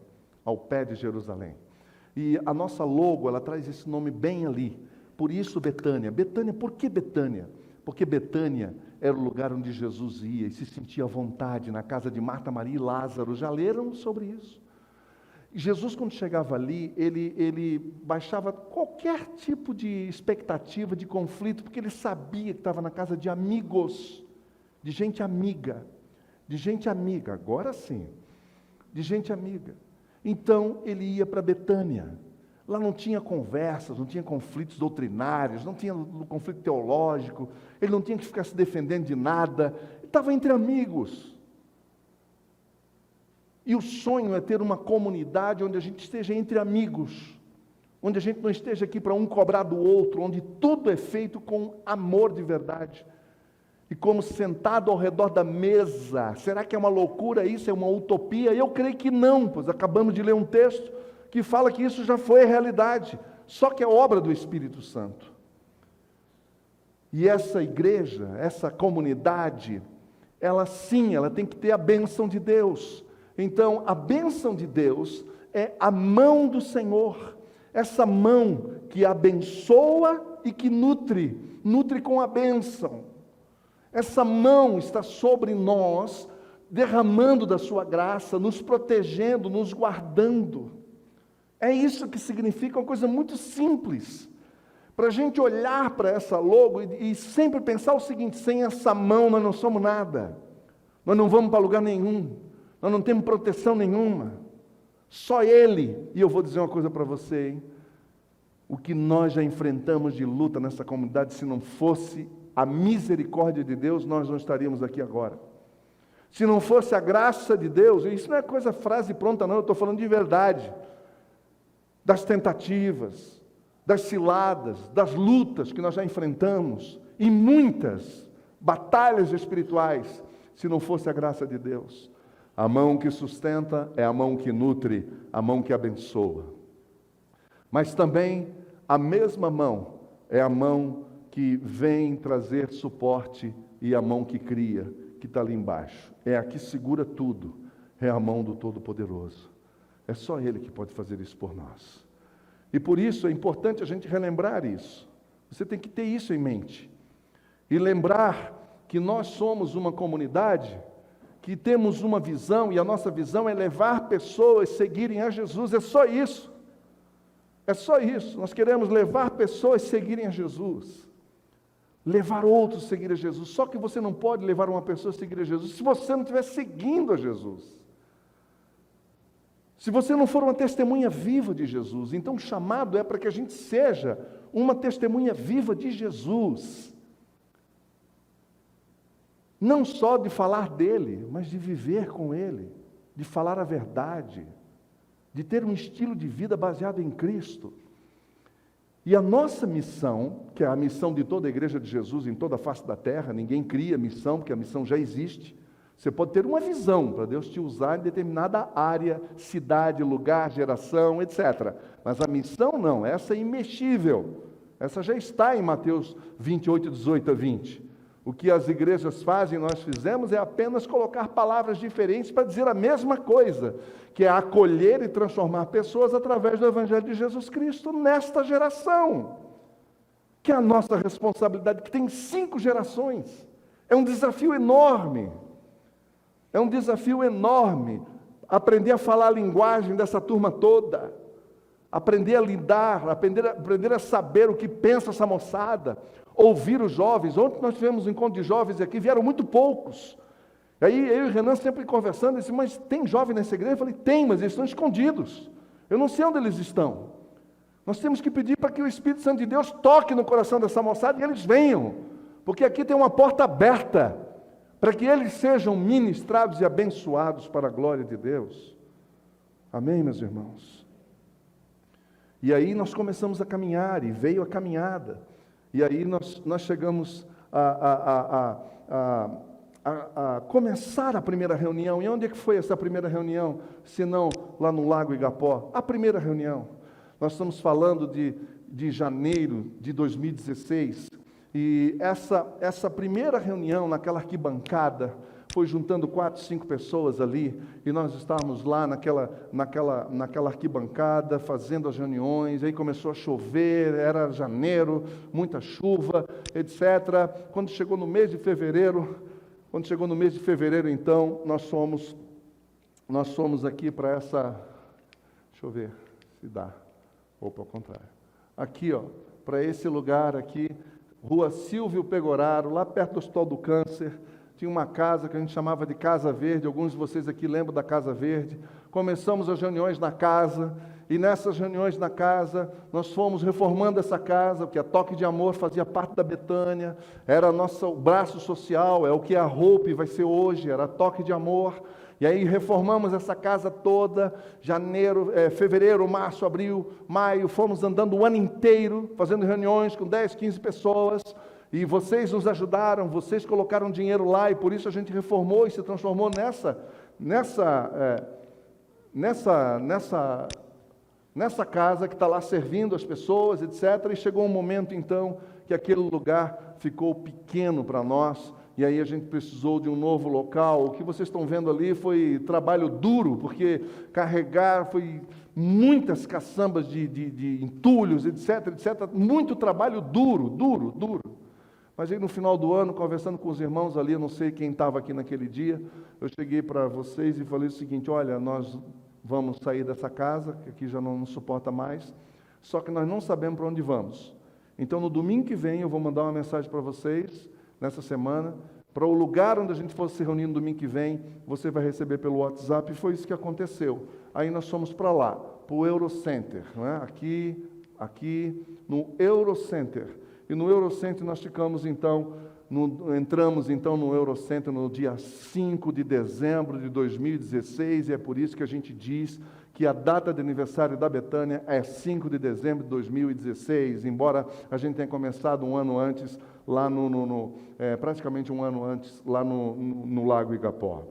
E a nossa logo, ela traz esse nome bem ali. Por isso Betânia. Betânia, por que Betânia? Porque Betânia era o lugar onde Jesus ia e se sentia à vontade, na casa de Marta, Maria e Lázaro. Já leram sobre isso? Jesus, quando chegava ali, ele baixava qualquer tipo de expectativa, de conflito, porque ele sabia que estava na casa de amigos, de gente amiga, agora sim, de gente amiga. Então, ele ia para Betânia. Lá não tinha conversas, não tinha conflitos doutrinários, não tinha conflito teológico, ele não tinha que ficar se defendendo de nada, ele estava entre amigos. E o sonho é ter uma comunidade onde a gente esteja entre amigos, onde a gente não esteja aqui para um cobrar do outro, onde tudo é feito com amor de verdade. E como sentado ao redor da mesa, será que é uma loucura isso, é uma utopia? Eu creio que não, pois acabamos de ler um texto que fala que isso já foi realidade, só que é obra do Espírito Santo. E essa igreja, essa comunidade, ela sim, ela tem que ter a bênção de Deus. Então, a bênção de Deus é a mão do Senhor, essa mão que abençoa e que nutre com a bênção. Essa mão está sobre nós, derramando da sua graça, nos protegendo, nos guardando. É isso que significa uma coisa muito simples. Para a gente olhar para essa logo e sempre pensar o seguinte: sem essa mão nós não somos nada. Nós não vamos para lugar nenhum. Nós não temos proteção nenhuma. Só Ele. E eu vou dizer uma coisa para você, hein? O que nós já enfrentamos de luta nessa comunidade, se não fosse a misericórdia de Deus, nós não estaríamos aqui agora. Se não fosse a graça de Deus, e isso não é coisa frase pronta não, eu estou falando de verdade. Das tentativas, das ciladas, das lutas que nós já enfrentamos, e muitas batalhas espirituais, se não fosse a graça de Deus. A mão que sustenta é a mão que nutre, a mão que abençoa. Mas também a mesma mão é a mão que vem trazer suporte e a mão que cria, que está ali embaixo. É a que segura tudo, é a mão do Todo-Poderoso. É só Ele que pode fazer isso por nós. E por isso é importante a gente relembrar isso. Você tem que ter isso em mente. E lembrar que nós somos uma comunidade que temos uma visão, e a nossa visão é levar pessoas a seguirem a Jesus. É só isso. É só isso. Nós queremos levar pessoas a seguirem a Jesus. Levar outros a seguir a Jesus. Só que você não pode levar uma pessoa a seguir a Jesus se você não estiver seguindo a Jesus. Se você não for uma testemunha viva de Jesus. Então o chamado é para que a gente seja uma testemunha viva de Jesus. Não só de falar dele, mas de viver com ele, de falar a verdade, de ter um estilo de vida baseado em Cristo. E a nossa missão, que é a missão de toda a igreja de Jesus em toda a face da terra, ninguém cria missão, porque a missão já existe. Você pode ter uma visão para Deus te usar em determinada área, cidade, lugar, geração, etc. Mas a missão não, essa é imexível. Essa já está em Mateus 28, 18 a 20. O que as igrejas fazem, nós fizemos, é apenas colocar palavras diferentes para dizer a mesma coisa, que é acolher e transformar pessoas através do Evangelho de Jesus Cristo nesta geração, que é a nossa responsabilidade, que tem 5 gerações. É um desafio enorme. É um desafio enorme aprender a falar a linguagem dessa turma toda, aprender a lidar, aprender a saber o que pensa essa moçada, ouvir os jovens. Ontem nós tivemos um encontro de jovens aqui, vieram muito poucos. Aí eu e o Renan sempre conversando, disse: mas tem jovem nessa igreja? Eu falei: tem, mas eles estão escondidos. Eu não sei onde eles estão. Nós temos que pedir para que o Espírito Santo de Deus toque no coração dessa moçada e eles venham, porque aqui tem uma porta aberta, para que eles sejam ministrados e abençoados para a glória de Deus. Amém, meus irmãos? E aí nós começamos a caminhar, e veio a caminhada. E aí nós chegamos a começar a primeira reunião. E onde é que foi essa primeira reunião? Se não lá no Lago Igapó. A primeira reunião. Nós estamos falando de janeiro de 2016. E essa primeira reunião naquela arquibancada foi juntando 4, 5 pessoas ali, e nós estávamos lá naquela arquibancada, fazendo as reuniões. Aí começou a chover, era janeiro, muita chuva, etc. Quando chegou no mês de fevereiro, então, nós fomos aqui para essa, deixa eu ver se dá, ou para o contrário, aqui, ó, para esse lugar aqui, Rua Silvio Pegoraro, lá perto do Hospital do Câncer. Tinha uma casa que a gente chamava de Casa Verde. Alguns de vocês aqui lembram da Casa Verde. Começamos as reuniões na casa, e nessas reuniões na casa, nós fomos reformando essa casa, porque a Toque de Amor fazia parte da Betânia, era nosso braço social, é o que a Hope vai ser hoje, era a Toque de Amor. E aí reformamos essa casa toda, fevereiro, março, abril, maio, fomos andando o ano inteiro, fazendo reuniões com 10, 15 pessoas, e vocês nos ajudaram, vocês colocaram dinheiro lá, e por isso a gente reformou e se transformou nessa casa que está lá servindo as pessoas, etc. E chegou um momento, então, que aquele lugar ficou pequeno para nós, e aí a gente precisou de um novo local. O que vocês estão vendo ali foi trabalho duro, porque foi muitas caçambas de entulhos, etc, etc. Muito trabalho duro. Mas aí no final do ano, conversando com os irmãos ali, eu não sei quem estava aqui naquele dia, eu cheguei para vocês e falei o seguinte: olha, nós vamos sair dessa casa, que aqui já não nos suporta mais, só que nós não sabemos para onde vamos. Então, no domingo que vem, eu vou mandar uma mensagem para vocês, nessa semana, para o lugar onde a gente for se reunir no domingo que vem, você vai receber pelo WhatsApp, e foi isso que aconteceu. Aí nós fomos para lá, para o Eurocenter, não é? Aqui no Eurocenter. E no Eurocenter nós ficamos então, entramos então no Eurocenter no dia 5 de dezembro de 2016, e é por isso que a gente diz que a data de aniversário da Betânia é 5 de dezembro de 2016, embora a gente tenha começado um ano antes, lá praticamente um ano antes, lá no Lago Igapó.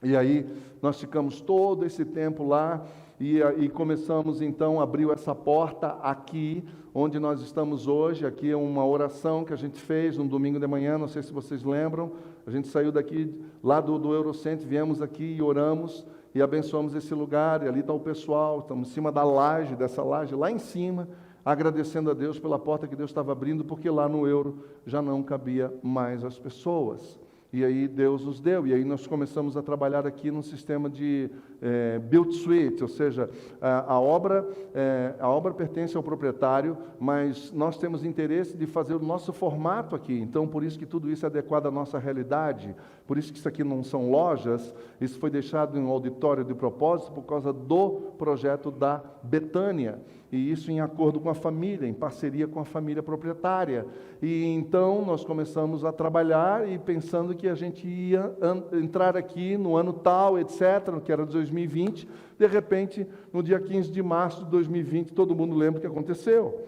E aí nós ficamos todo esse tempo lá, e começamos então, abriu essa porta aqui, onde nós estamos hoje. Aqui é uma oração que a gente fez um domingo de manhã, não sei se vocês lembram, a gente saiu daqui, lá do Eurocentro, viemos aqui e oramos, e abençoamos esse lugar, e ali está o pessoal, estamos em cima da laje, dessa laje lá em cima, agradecendo a Deus pela porta que Deus estava abrindo, porque lá no Euro já não cabia mais as pessoas. E aí Deus nos deu, e aí nós começamos a trabalhar aqui num sistema de build suite, ou seja, a obra pertence ao proprietário, mas nós temos interesse de fazer o nosso formato aqui, então por isso que tudo isso é adequado à nossa realidade, por isso que isso aqui não são lojas, isso foi deixado em um auditório de propósito por causa do projeto da Betânia, e isso em acordo com a família, em parceria com a família proprietária. E então nós começamos a trabalhar e pensando que a gente ia entrar aqui no ano tal, etc., que era 2020, de repente, no dia 15 de março de 2020, todo mundo lembra o que aconteceu.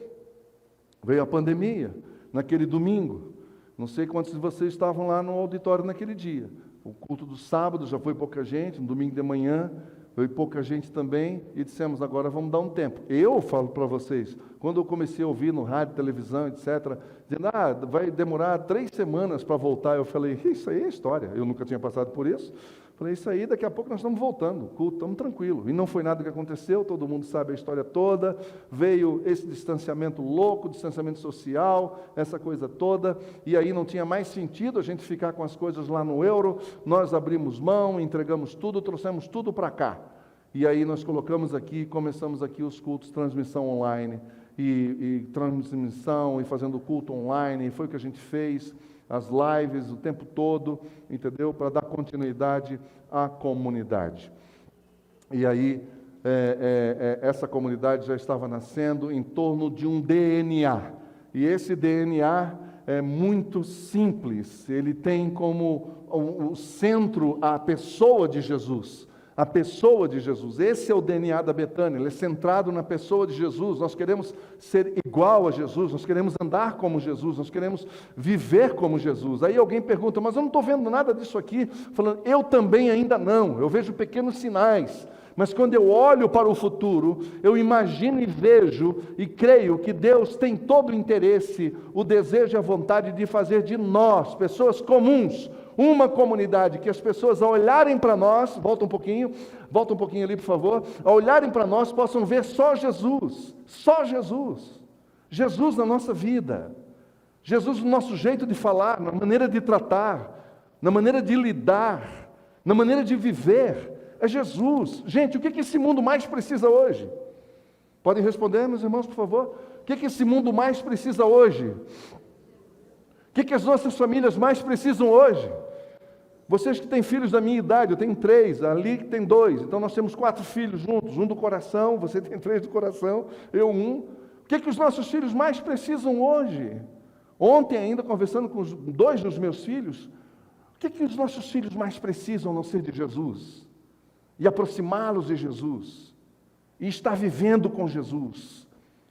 Veio a pandemia, naquele domingo. Não sei quantos de vocês estavam lá no auditório naquele dia. O culto do sábado já foi pouca gente, no domingo de manhã, foi pouca gente também, e dissemos, agora vamos dar um tempo. Eu falo para vocês, quando eu comecei a ouvir no rádio, televisão, etc., dizendo, vai demorar 3 semanas para voltar, eu falei, isso aí é história, eu nunca tinha passado por isso. Falei, isso aí, daqui a pouco nós estamos voltando, o culto, estamos tranquilos. E não foi nada que aconteceu, todo mundo sabe a história toda, veio esse distanciamento louco, distanciamento social, essa coisa toda, e aí não tinha mais sentido a gente ficar com as coisas lá no Euro, nós abrimos mão, entregamos tudo, trouxemos tudo para cá. E aí nós colocamos aqui, começamos aqui os cultos, transmissão online, e transmissão, e fazendo culto online, e foi o que a gente fez, as lives o tempo todo, entendeu? Para dar continuidade à comunidade. E aí, essa comunidade já estava nascendo em torno de um DNA. E esse DNA é muito simples, ele tem como o centro a pessoa de Jesus. A pessoa de Jesus, esse é o DNA da Betânia, ele é centrado na pessoa de Jesus. Nós queremos ser igual a Jesus, nós queremos andar como Jesus, nós queremos viver como Jesus. Aí alguém pergunta, mas eu não estou vendo nada disso aqui, falando, eu também ainda não, eu vejo pequenos sinais, mas quando eu olho para o futuro, eu imagino e vejo e creio que Deus tem todo o interesse, o desejo e a vontade de fazer de nós, pessoas comuns, uma comunidade que as pessoas ao olharem para nós, volta um pouquinho ali por favor, ao olharem para nós possam ver só Jesus, Jesus na nossa vida, Jesus no nosso jeito de falar, na maneira de tratar, na maneira de lidar, na maneira de viver, é Jesus. Gente, o que esse mundo mais precisa hoje? Podem responder, meus irmãos, por favor? O que esse mundo mais precisa hoje? O que as nossas famílias mais precisam hoje? Vocês que têm filhos da minha idade, eu tenho 3, ali que tem 2, então nós temos 4 filhos juntos, um do coração, você tem 3 do coração, eu 1. O que os nossos filhos mais precisam hoje? Ontem ainda, conversando com 2 dos meus filhos, o que os nossos filhos mais precisam a não ser de Jesus? E aproximá-los de Jesus, e estar vivendo com Jesus.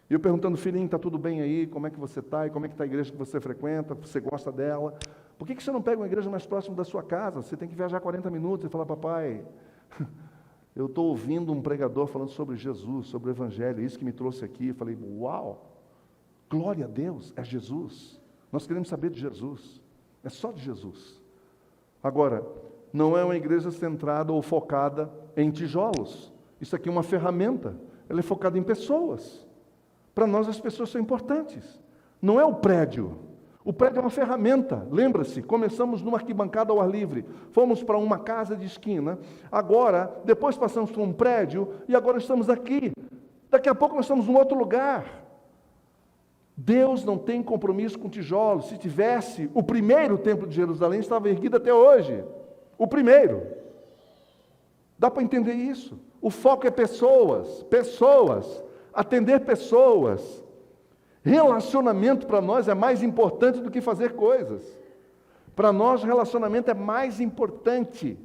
E eu perguntando, filhinho, está tudo bem aí? Como é que você está? E como é que está a igreja que você frequenta? Você gosta dela? Por que você não pega uma igreja mais próxima da sua casa? Você tem que viajar 40 minutos e falar, papai, eu estou ouvindo um pregador falando sobre Jesus, sobre o Evangelho, isso que me trouxe aqui. Eu falei, uau, glória a Deus, é Jesus. Nós queremos saber de Jesus, é só de Jesus. Agora, não é uma igreja centrada ou focada em tijolos. Isso aqui é uma ferramenta, ela é focada em pessoas. Para nós as pessoas são importantes. Não é o prédio. O prédio é uma ferramenta. Lembra-se, começamos numa arquibancada ao ar livre, fomos para uma casa de esquina, agora, depois passamos por um prédio e agora estamos aqui. Daqui a pouco nós estamos em outro lugar. Deus não tem compromisso com tijolos. Se tivesse, o primeiro templo de Jerusalém estava erguido até hoje. O primeiro. Dá para entender isso? O foco é pessoas, atender pessoas. Relacionamento para nós é mais importante do que fazer coisas. Para nós, relacionamento é mais importante.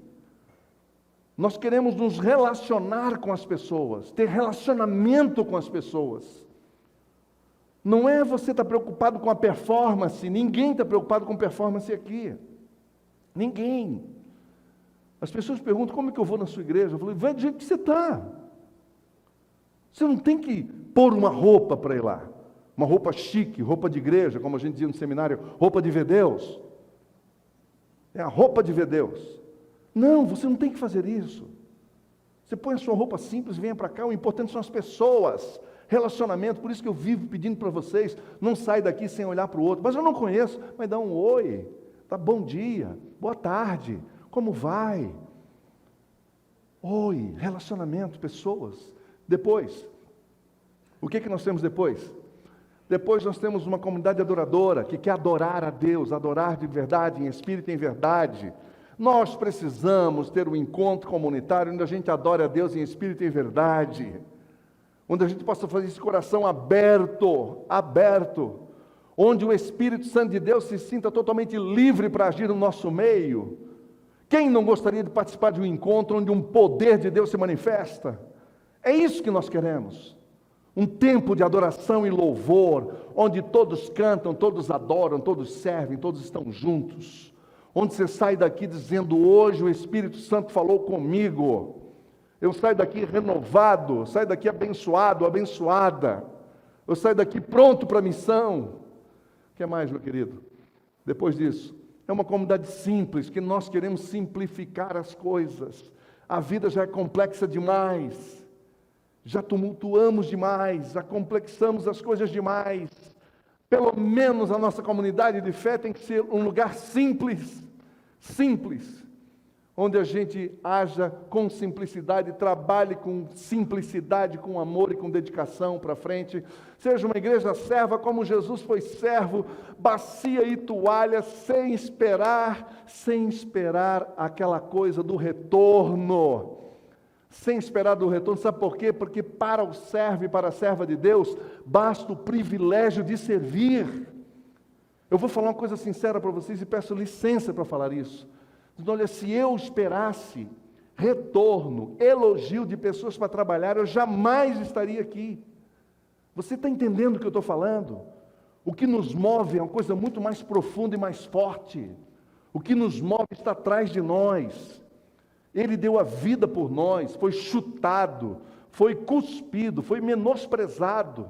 Nós queremos nos relacionar com as pessoas, ter relacionamento com as pessoas. Não é você estar preocupado com a performance, ninguém está preocupado com performance aqui. Ninguém. As pessoas perguntam, como é que eu vou na sua igreja? Eu falo, vai do jeito que você está. Você não tem que pôr uma roupa para ir lá. Uma roupa chique, roupa de igreja, como a gente dizia no seminário, roupa de ver Deus. É a roupa de ver Deus. Não, você não tem que fazer isso. Você põe a sua roupa simples e venha para cá, o importante são as pessoas, relacionamento, por isso que eu vivo pedindo para vocês, não sai daqui sem olhar para o outro, mas eu não conheço, mas dá um oi, dá bom dia, boa tarde, como vai? Oi, relacionamento, pessoas. Depois, o que nós temos depois? Depois nós temos uma comunidade adoradora, que quer adorar a Deus, adorar de verdade, em espírito e em verdade. Nós precisamos ter um encontro comunitário, onde a gente adore a Deus em espírito e em verdade. Onde a gente possa fazer esse coração aberto, onde o Espírito Santo de Deus se sinta totalmente livre para agir no nosso meio. Quem não gostaria de participar de um encontro onde um poder de Deus se manifesta? É isso que nós queremos. Um tempo de adoração e louvor, onde todos cantam, todos adoram, todos servem, todos estão juntos. Onde você sai daqui dizendo, hoje o Espírito Santo falou comigo. Eu saio daqui renovado, saio daqui abençoado, abençoada. Eu saio daqui pronto para a missão. O que mais, meu querido? Depois disso, é uma comunidade simples, que nós queremos simplificar as coisas. A vida já é complexa demais. Já tumultuamos demais, já complexamos as coisas demais. Pelo menos a nossa comunidade de fé tem que ser um lugar simples, onde a gente haja com simplicidade, trabalhe com simplicidade, com amor e com dedicação para frente. Seja uma igreja serva como Jesus foi servo, bacia e toalha, sem esperar aquela coisa do retorno. Sem esperar do retorno, sabe por quê? Porque para o servo e para a serva de Deus, basta o privilégio de servir. Eu vou falar uma coisa sincera para vocês e peço licença para falar isso. Olha, se eu esperasse retorno, elogio de pessoas para trabalhar, eu jamais estaria aqui. Você está entendendo o que eu estou falando? O que nos move é uma coisa muito mais profunda e mais forte. O que nos move está atrás de nós. Ele deu a vida por nós, foi chutado, foi cuspido, foi menosprezado.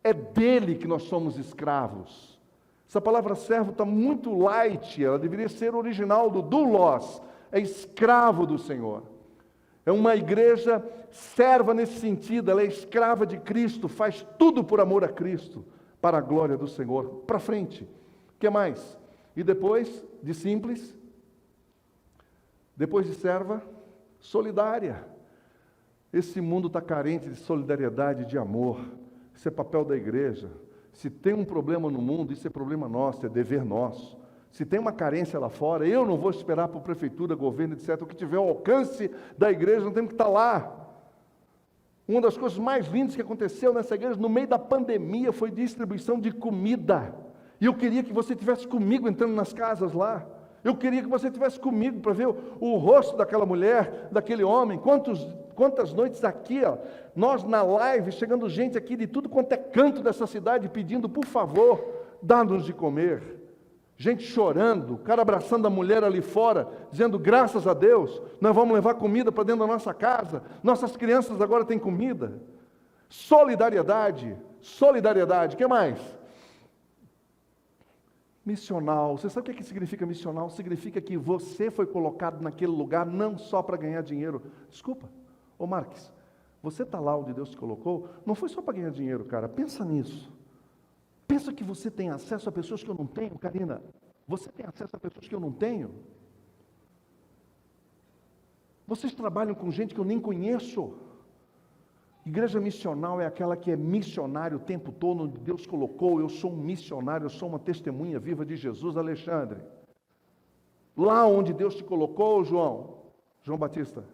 É dele que nós somos escravos. Essa palavra servo está muito light, ela deveria ser original do doulos, é escravo do Senhor. É uma igreja serva nesse sentido, ela é escrava de Cristo, faz tudo por amor a Cristo, para a glória do Senhor. Para frente, o que mais? E depois de simples, depois de serva, solidária. Esse mundo está carente de solidariedade, de amor. Isso é papel da igreja. Se tem um problema no mundo, isso é problema nosso, é dever nosso. Se tem uma carência lá fora, eu não vou esperar para a prefeitura, governo, etc. O que tiver ao alcance da igreja, não temos que estar lá. Uma das coisas mais lindas que aconteceu nessa igreja, no meio da pandemia, foi distribuição de comida. E eu queria que você estivesse comigo entrando nas casas lá. Eu queria que você estivesse comigo para ver o rosto daquela mulher, daquele homem. Quantas noites aqui, ó, nós na live, chegando gente aqui de tudo quanto é canto dessa cidade, pedindo, por favor, dá-nos de comer. Gente chorando, o cara abraçando a mulher ali fora, dizendo, graças a Deus, nós vamos levar comida para dentro da nossa casa. Nossas crianças agora têm comida. Solidariedade, o que mais? Missional. Você sabe o que significa missional? Significa que você foi colocado naquele lugar não só para ganhar dinheiro. Desculpa, ô Marques, você está lá onde Deus te colocou, não foi só para ganhar dinheiro, cara. Pensa nisso. pensa que você tem acesso a pessoas que eu não tenho, Karina? Você tem acesso a pessoas que eu não tenho? Vocês trabalham com gente que eu nem conheço. Igreja missional é aquela que é missionário o tempo todo, onde Deus colocou. Eu sou um missionário, eu sou uma testemunha viva de Jesus, Alexandre. Lá onde Deus te colocou, João Batista,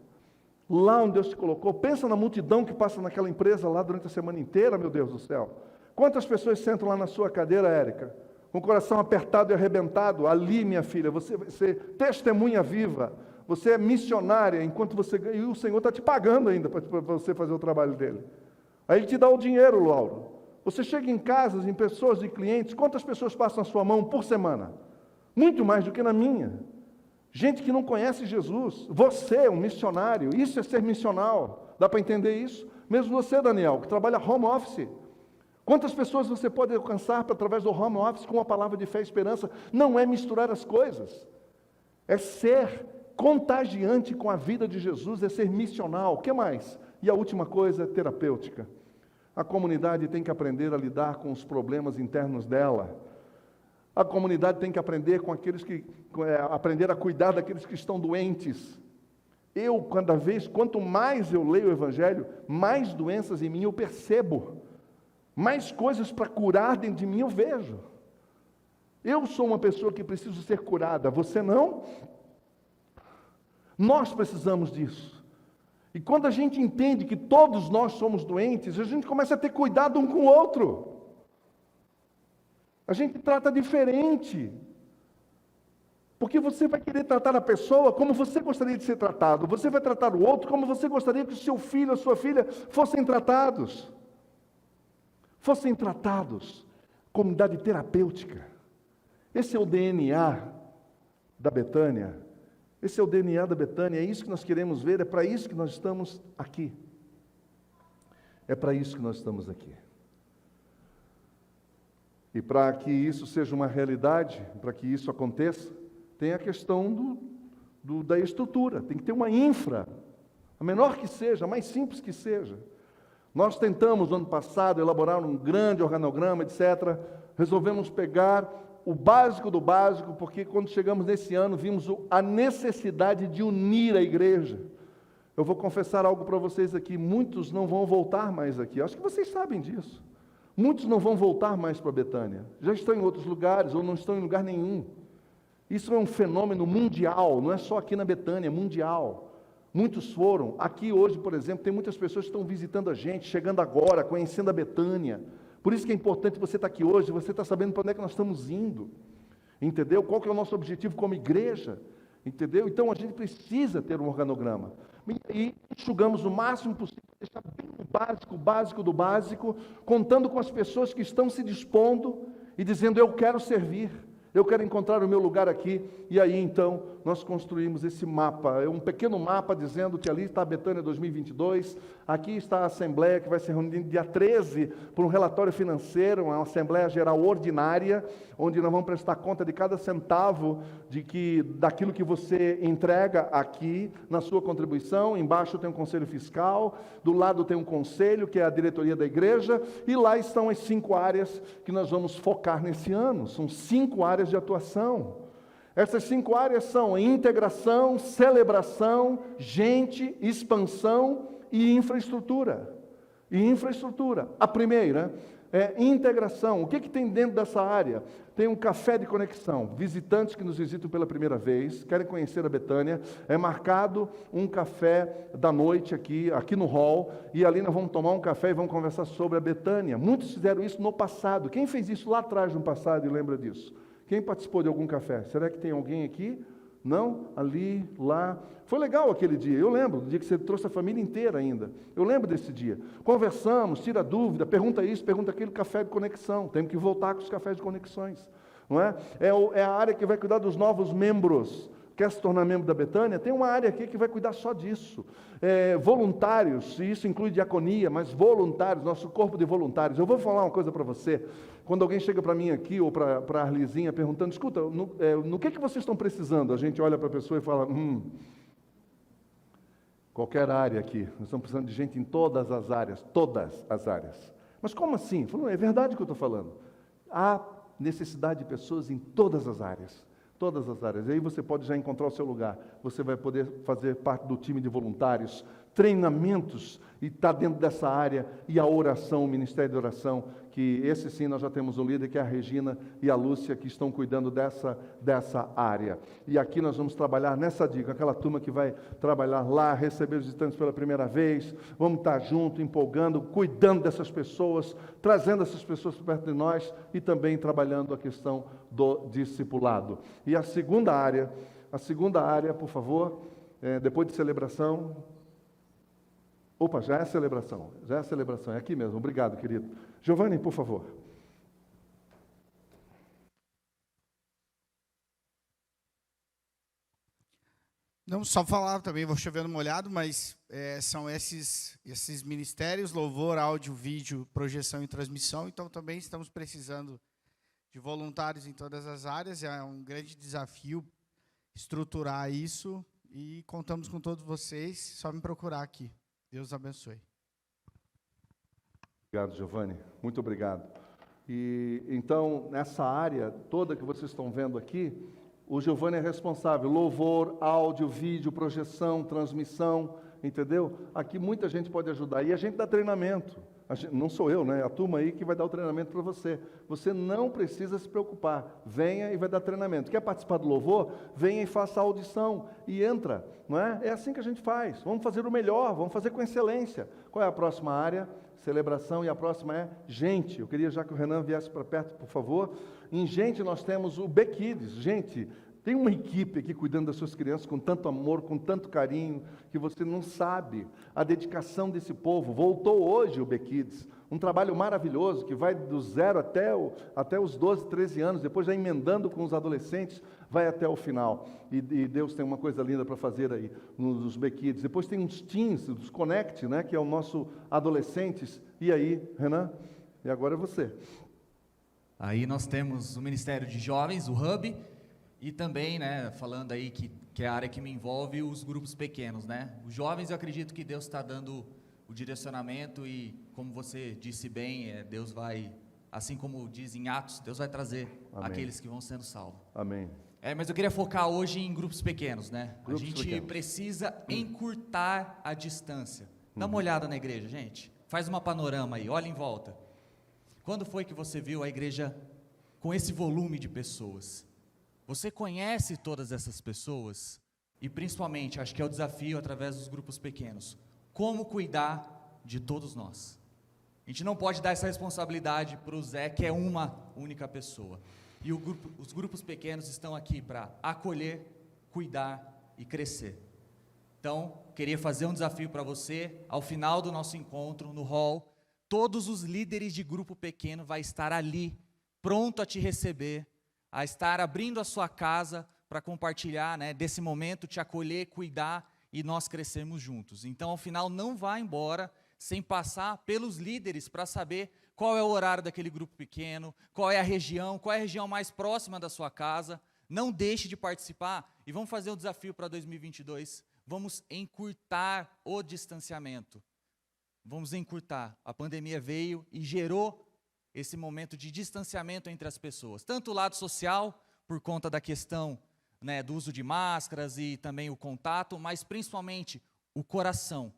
lá onde Deus te colocou, pensa na multidão que passa naquela empresa lá durante a semana inteira, meu Deus do céu. Quantas pessoas sentam lá na sua cadeira, Érica, com o coração apertado e arrebentado? Ali, minha filha, você vai ser testemunha viva. Você é missionária, enquanto você... E o Senhor está te pagando ainda para você fazer o trabalho dele. Aí Ele te dá o dinheiro, Lauro. Você chega em casas, em pessoas e clientes, quantas pessoas passam a sua mão por semana? Muito mais do que na minha. Gente que não conhece Jesus. Você é um missionário. Isso é ser missional. Dá para entender isso? Mesmo você, Daniel, que trabalha home office. Quantas pessoas você pode alcançar através do home office com a palavra de fé e esperança? Não é misturar as coisas. É ser contagiante com a vida de Jesus, é ser missional. O que mais? E a última coisa é terapêutica. A comunidade tem que aprender a lidar com os problemas internos dela. A comunidade tem que aprender com aqueles que aprender a cuidar daqueles que estão doentes. Quanto mais eu leio o Evangelho, mais doenças em mim eu percebo. Mais coisas para curar dentro de mim eu vejo. Eu sou uma pessoa que preciso ser curada, você não? Nós precisamos disso. E quando a gente entende que todos nós somos doentes, a gente começa a ter cuidado um com o outro. A gente trata diferente. Porque você vai querer tratar a pessoa como você gostaria de ser tratado. Você vai tratar o outro como você gostaria que o seu filho ou a sua filha fossem tratados. Fossem tratados. Comunidade terapêutica. Esse é o DNA da Betânia. Esse é o DNA da Betânia, é isso que nós queremos ver, é para isso que nós estamos aqui. É para isso que nós estamos aqui. E para que isso seja uma realidade, para que isso aconteça, tem a questão da estrutura, tem que ter uma infra, a menor que seja, a mais simples que seja. Nós tentamos, no ano passado, elaborar um grande organograma, etc. Resolvemos pegar o básico do básico, porque quando chegamos nesse ano, vimos a necessidade de unir a igreja. Eu vou confessar algo para vocês aqui, muitos não vão voltar mais aqui, acho que vocês sabem disso. Muitos não vão voltar mais para Betânia, já estão em outros lugares, ou não estão em lugar nenhum. Isso é um fenômeno mundial, não é só aqui na Betânia, é mundial. Muitos foram, aqui hoje, por exemplo, tem muitas pessoas que estão visitando a gente, chegando agora, conhecendo a Betânia. Por isso que é importante você estar aqui hoje, você está sabendo para onde é que nós estamos indo, entendeu? Qual que é o nosso objetivo como igreja, entendeu? Então a gente precisa ter um organograma, e enxugamos o máximo possível, deixar bem o básico do básico, contando com as pessoas que estão se dispondo e dizendo, eu quero servir, eu quero encontrar o meu lugar aqui, e aí então nós construímos esse mapa, é um pequeno mapa dizendo que ali está a Betânia 2022, aqui está a Assembleia que vai se reunir dia 13 por um relatório financeiro, uma Assembleia Geral Ordinária, onde nós vamos prestar conta de cada centavo daquilo que você entrega aqui na sua contribuição. Embaixo tem um conselho fiscal, do lado tem um conselho, que é a diretoria da igreja, e lá estão as 5 áreas que nós vamos focar nesse ano, são 5 áreas de atuação. Essas 5 áreas são integração, celebração, gente, expansão e infraestrutura. A primeira é integração. O que tem dentro dessa área? Tem um café de conexão. Visitantes que nos visitam pela primeira vez, querem conhecer a Betânia, é marcado um café da noite aqui no hall, e ali nós vamos tomar um café e vamos conversar sobre a Betânia. Muitos fizeram isso no passado. Quem fez isso lá atrás no passado e lembra disso? Quem participou de algum café? Será que tem alguém aqui? Não? Ali, lá. Foi legal aquele dia, eu lembro, do dia que você trouxe a família inteira ainda. Eu lembro desse dia. Conversamos, tira dúvida, pergunta isso, pergunta aquilo, café de conexão. Temos que voltar com os cafés de conexões. Não é? É a área que vai cuidar dos novos membros. Quer se tornar membro da Betânia? Tem uma área aqui que vai cuidar só disso. Voluntários, e isso inclui diaconia, mas voluntários, nosso corpo de voluntários. Eu vou falar uma coisa para você. Quando alguém chega para mim aqui, ou para a Arlizinha, perguntando, escuta, no que vocês estão precisando? A gente olha para a pessoa e fala, qualquer área aqui, nós estamos precisando de gente em todas as áreas. Mas como assim? Falou, é verdade o que eu estou falando. Há necessidade de pessoas em todas as áreas. Todas as áreas. E aí você pode já encontrar o seu lugar. Você vai poder fazer parte do time de voluntários, treinamentos, e está dentro dessa área, e a oração, o ministério de oração, que esse sim nós já temos um líder, que é a Regina e a Lúcia, que estão cuidando dessa área. E aqui nós vamos trabalhar nessa dica, aquela turma que vai trabalhar lá, receber os visitantes pela primeira vez, vamos estar junto, empolgando, cuidando dessas pessoas, trazendo essas pessoas perto de nós, e também trabalhando a questão do discipulado. E a segunda área, por favor, depois de celebração. Opa, já é celebração, é aqui mesmo, obrigado, querido. Giovanni, por favor. Não, só falar também, vou chovendo molhado, mas são esses ministérios, louvor, áudio, vídeo, projeção e transmissão, então também estamos precisando de voluntários em todas as áreas, é um grande desafio estruturar isso, e contamos com todos vocês, só me procurar aqui. Deus abençoe. Obrigado, Giovanni. Muito obrigado. E então, nessa área toda que vocês estão vendo aqui, o Giovanni é responsável. Louvor, áudio, vídeo, projeção, transmissão, entendeu? Aqui muita gente pode ajudar. E a gente dá treinamento. Não sou eu, né? A turma aí que vai dar o treinamento para você. Você não precisa se preocupar. Venha e vai dar treinamento. Quer participar do louvor? Venha e faça a audição e entra, não é? É assim que a gente faz. Vamos fazer o melhor, vamos fazer com excelência. Qual é a próxima área? Celebração, e a próxima é gente. Eu queria já que o Renan viesse para perto, por favor. Em gente nós temos o B-Kids. Gente, tem uma equipe aqui cuidando das suas crianças com tanto amor, com tanto carinho, que você não sabe a dedicação desse povo. Voltou hoje o B-Kids, um trabalho maravilhoso que vai do 0 até os 12, 13 anos, depois já emendando com os adolescentes, vai até o final. E Deus tem uma coisa linda para fazer aí nos B-Kids. Depois tem uns teens, os Connect, né, que é o nosso adolescentes. E aí, Renan? E agora é você. Aí nós temos o Ministério de Jovens, o Hub, e também, né, falando aí que é a área que me envolve, os grupos pequenos, né? Os jovens, eu acredito que Deus está dando o direcionamento e, como você disse bem, Deus vai, assim como diz em Atos, Deus vai trazer aqueles que vão sendo salvos. Amém. Mas eu queria focar hoje em grupos pequenos, né? Grupos a gente pequenos. Precisa encurtar a distância. Dá uma olhada na igreja, gente. Faz uma panorama aí, olha em volta. Quando foi que você viu a igreja com esse volume de pessoas? Você conhece todas essas pessoas? E principalmente, acho que é o desafio através dos grupos pequenos. Como cuidar de todos nós? A gente não pode dar essa responsabilidade para o Zé, que é uma única pessoa. E os grupos pequenos estão aqui para acolher, cuidar e crescer. Então, queria fazer um desafio para você, ao final do nosso encontro, no hall, todos os líderes de grupo pequeno vão estar ali, pronto a te receber, a estar abrindo a sua casa para compartilhar, né, desse momento, te acolher, cuidar e nós crescermos juntos. Então, ao final, não vá embora sem passar pelos líderes para saber qual é o horário daquele grupo pequeno, qual é a região mais próxima da sua casa. Não deixe de participar e vamos fazer um desafio para 2022. Vamos encurtar o distanciamento. Vamos encurtar. A pandemia veio e gerou esse momento de distanciamento entre as pessoas. Tanto o lado social, por conta da questão, né, do uso de máscaras e também o contato, mas principalmente o coração.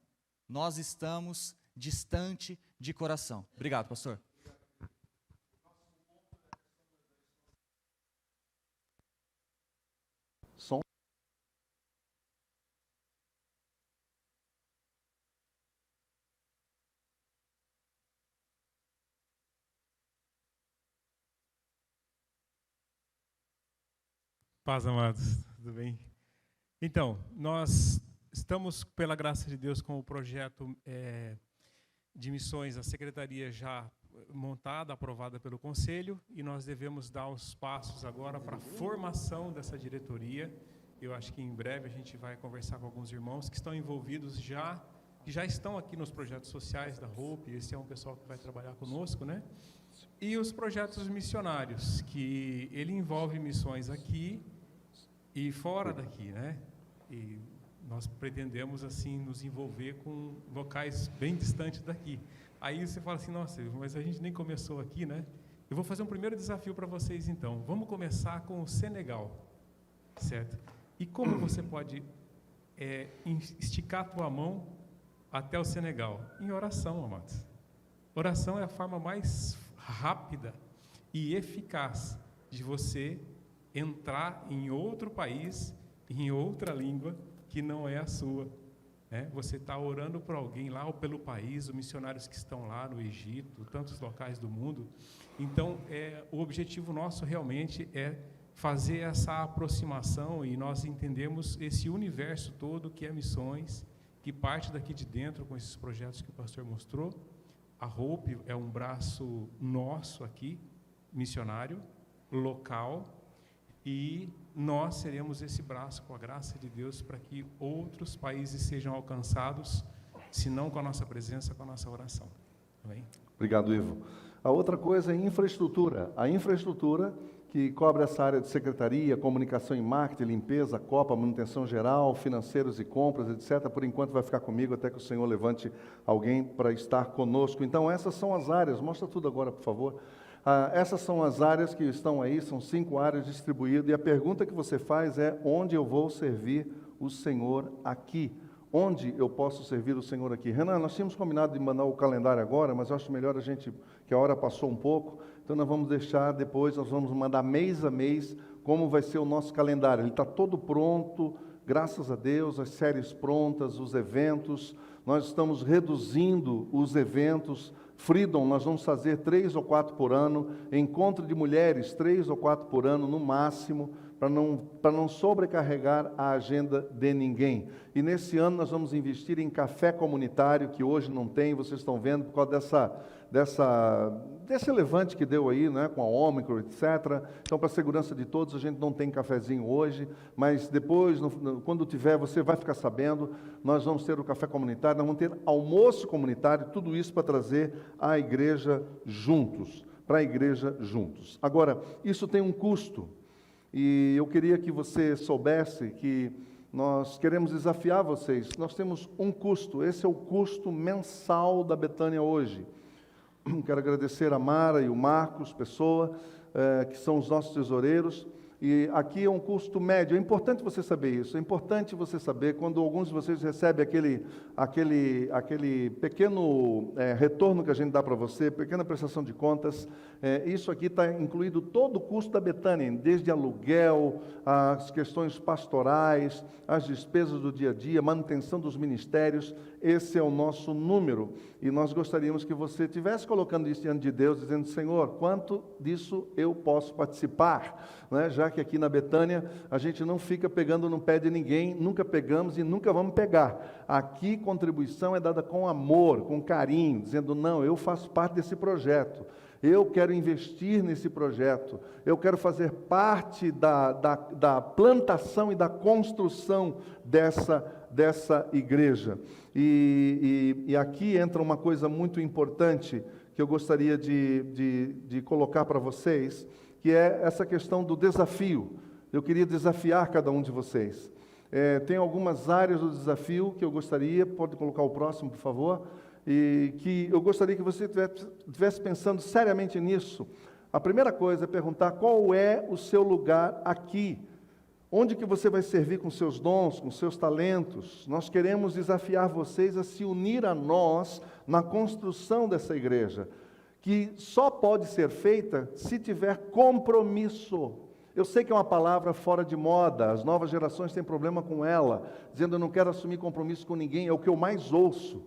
Nós estamos distante de coração. Obrigado, pastor. Som. Paz, amados, tudo bem? Então, nós estamos, pela graça de Deus, com o projeto de missões, a secretaria já montada, aprovada pelo Conselho, e nós devemos dar os passos agora para a formação dessa diretoria. Eu acho que em breve a gente vai conversar com alguns irmãos que estão envolvidos que já estão aqui nos projetos sociais da Hope. Esse é um pessoal que vai trabalhar conosco, né? E os projetos missionários, que ele envolve missões aqui e fora daqui, né? E nós pretendemos, assim, nos envolver com locais bem distantes daqui. Aí você fala assim, nossa, mas a gente nem começou aqui, né? Eu vou fazer um primeiro desafio para vocês, então. Vamos começar com o Senegal, certo? E como você pode esticar a tua mão até o Senegal? Em oração, amados. Oração é a forma mais rápida e eficaz de você entrar em outro país, em outra língua que não é a sua. Você está orando por alguém lá, ou pelo país, os missionários que estão lá no Egito, tantos locais do mundo. Então, o objetivo nosso realmente é fazer essa aproximação, e nós entendemos esse universo todo que é missões, que parte daqui de dentro com esses projetos que o pastor mostrou. A Hope é um braço nosso aqui, missionário, local, e nós seremos esse braço, com a graça de Deus, para que outros países sejam alcançados, se não com a nossa presença, com a nossa oração. Amém? Obrigado, Ivo. A outra coisa é infraestrutura. A infraestrutura que cobre essa área de secretaria, comunicação e marketing, limpeza, copa, manutenção geral, financeiros e compras, etc. Por enquanto vai ficar comigo até que o Senhor levante alguém para estar conosco. Então, essas são as áreas. Mostra tudo agora, por favor. Essas são as áreas que estão aí, são 5 áreas distribuídas. E a pergunta que você faz é: onde eu vou servir o Senhor aqui? Onde eu posso servir o Senhor aqui? Renan, nós tínhamos combinado de mandar o calendário agora, mas eu acho melhor que a hora passou um pouco, então nós vamos deixar depois, nós vamos mandar mês a mês como vai ser o nosso calendário. Ele está todo pronto, graças a Deus, as séries prontas, os eventos, nós estamos reduzindo os eventos. Freedom, nós vamos fazer 3 ou 4 por ano, encontro de mulheres, 3 ou 4 por ano no máximo, para não sobrecarregar a agenda de ninguém. E nesse ano nós vamos investir em café comunitário, que hoje não tem, vocês estão vendo, por causa desse levante que deu aí, né, com a Ômicron, etc. Então, para a segurança de todos, a gente não tem cafezinho hoje, mas depois, quando tiver, você vai ficar sabendo, nós vamos ter o café comunitário, nós vamos ter almoço comunitário, tudo isso para trazer a igreja juntos, para a igreja juntos. Agora, isso tem um custo. E eu queria que você soubesse que nós queremos desafiar vocês. Nós temos um custo, esse é o custo mensal da Betânia hoje. Quero agradecer a Mara e o Marcos Pessoa, que são os nossos tesoureiros. E aqui é um custo médio. É importante você saber isso. É importante você saber, quando alguns de vocês recebem aquele pequeno retorno que a gente dá para você, pequena prestação de contas, isso aqui está incluído todo o custo da Betânia, desde aluguel, as questões pastorais, as despesas do dia a dia, manutenção dos ministérios. Esse é o nosso número. E nós gostaríamos que você estivesse colocando isso diante de Deus, dizendo: Senhor, quanto disso eu posso participar? Já que aqui na Betânia a gente não fica pegando no pé de ninguém, nunca pegamos e nunca vamos pegar. Aqui contribuição é dada com amor, com carinho, dizendo: não, eu faço parte desse projeto, eu quero investir nesse projeto, eu quero fazer parte da plantação e da construção dessa igreja. E aqui entra uma coisa muito importante que eu gostaria de colocar para vocês, que é essa questão do desafio. Eu queria desafiar cada um de vocês. Tem algumas áreas do desafio que eu gostaria, pode colocar o próximo, por favor, e que eu gostaria que você estivesse pensando seriamente nisso. A primeira coisa é perguntar: qual é o seu lugar aqui? Onde que você vai servir com seus dons, com seus talentos? Nós queremos desafiar vocês a se unir a nós na construção dessa igreja, que só pode ser feita se tiver compromisso. Eu sei que é uma palavra fora de moda, as novas gerações têm problema com ela, dizendo: eu não quero assumir compromisso com ninguém, é o que eu mais ouço.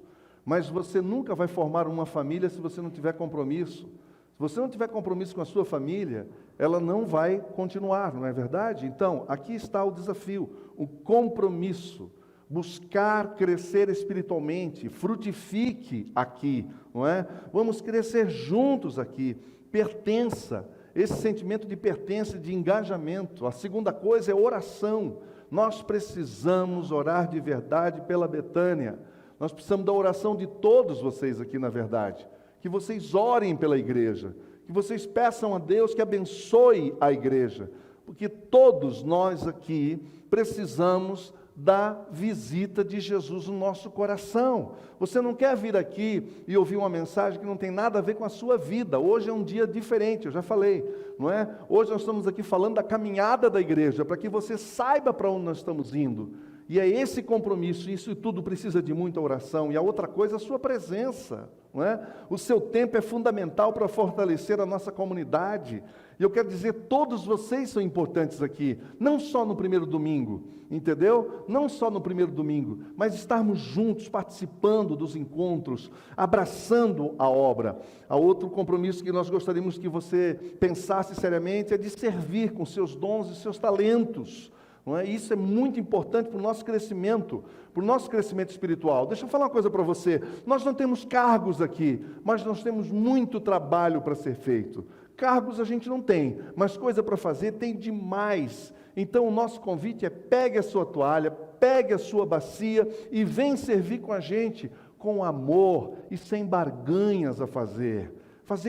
Mas você nunca vai formar uma família se você não tiver compromisso. Se você não tiver compromisso com a sua família, ela não vai continuar, não é verdade? Então, aqui está o desafio, o compromisso. Buscar crescer espiritualmente, frutifique aqui, não é? Vamos crescer juntos aqui, pertença, esse sentimento de pertença, de engajamento. A segunda coisa é oração. Nós precisamos orar de verdade pela Betânia. Nós precisamos da oração de todos vocês aqui, na verdade. Que vocês orem pela igreja, que vocês peçam a Deus que abençoe a igreja, porque todos nós aqui precisamos da visita de Jesus no nosso coração. Você não quer vir aqui e ouvir uma mensagem que não tem nada a ver com a sua vida. Hoje é um dia diferente, eu já falei, não é? Hoje nós estamos aqui falando da caminhada da igreja, para que você saiba para onde nós estamos indo. E é esse compromisso, isso tudo precisa de muita oração. E a outra coisa é a sua presença, não é? O seu tempo é fundamental para fortalecer a nossa comunidade. E eu quero dizer, todos vocês são importantes aqui, não só no primeiro domingo, entendeu? Não só no primeiro domingo, mas estarmos juntos, participando dos encontros, abraçando a obra. Há outro compromisso que nós gostaríamos que você pensasse seriamente, é de servir com seus dons e seus talentos. Não é? Isso é muito importante para o nosso crescimento espiritual. Deixa eu falar uma coisa para você, nós não temos cargos aqui, mas nós temos muito trabalho para ser feito. Cargos a gente não tem, mas coisa para fazer tem demais. Então o nosso convite é: pegue a sua toalha, pegue a sua bacia e vem servir com a gente, com amor e sem barganhas a fazer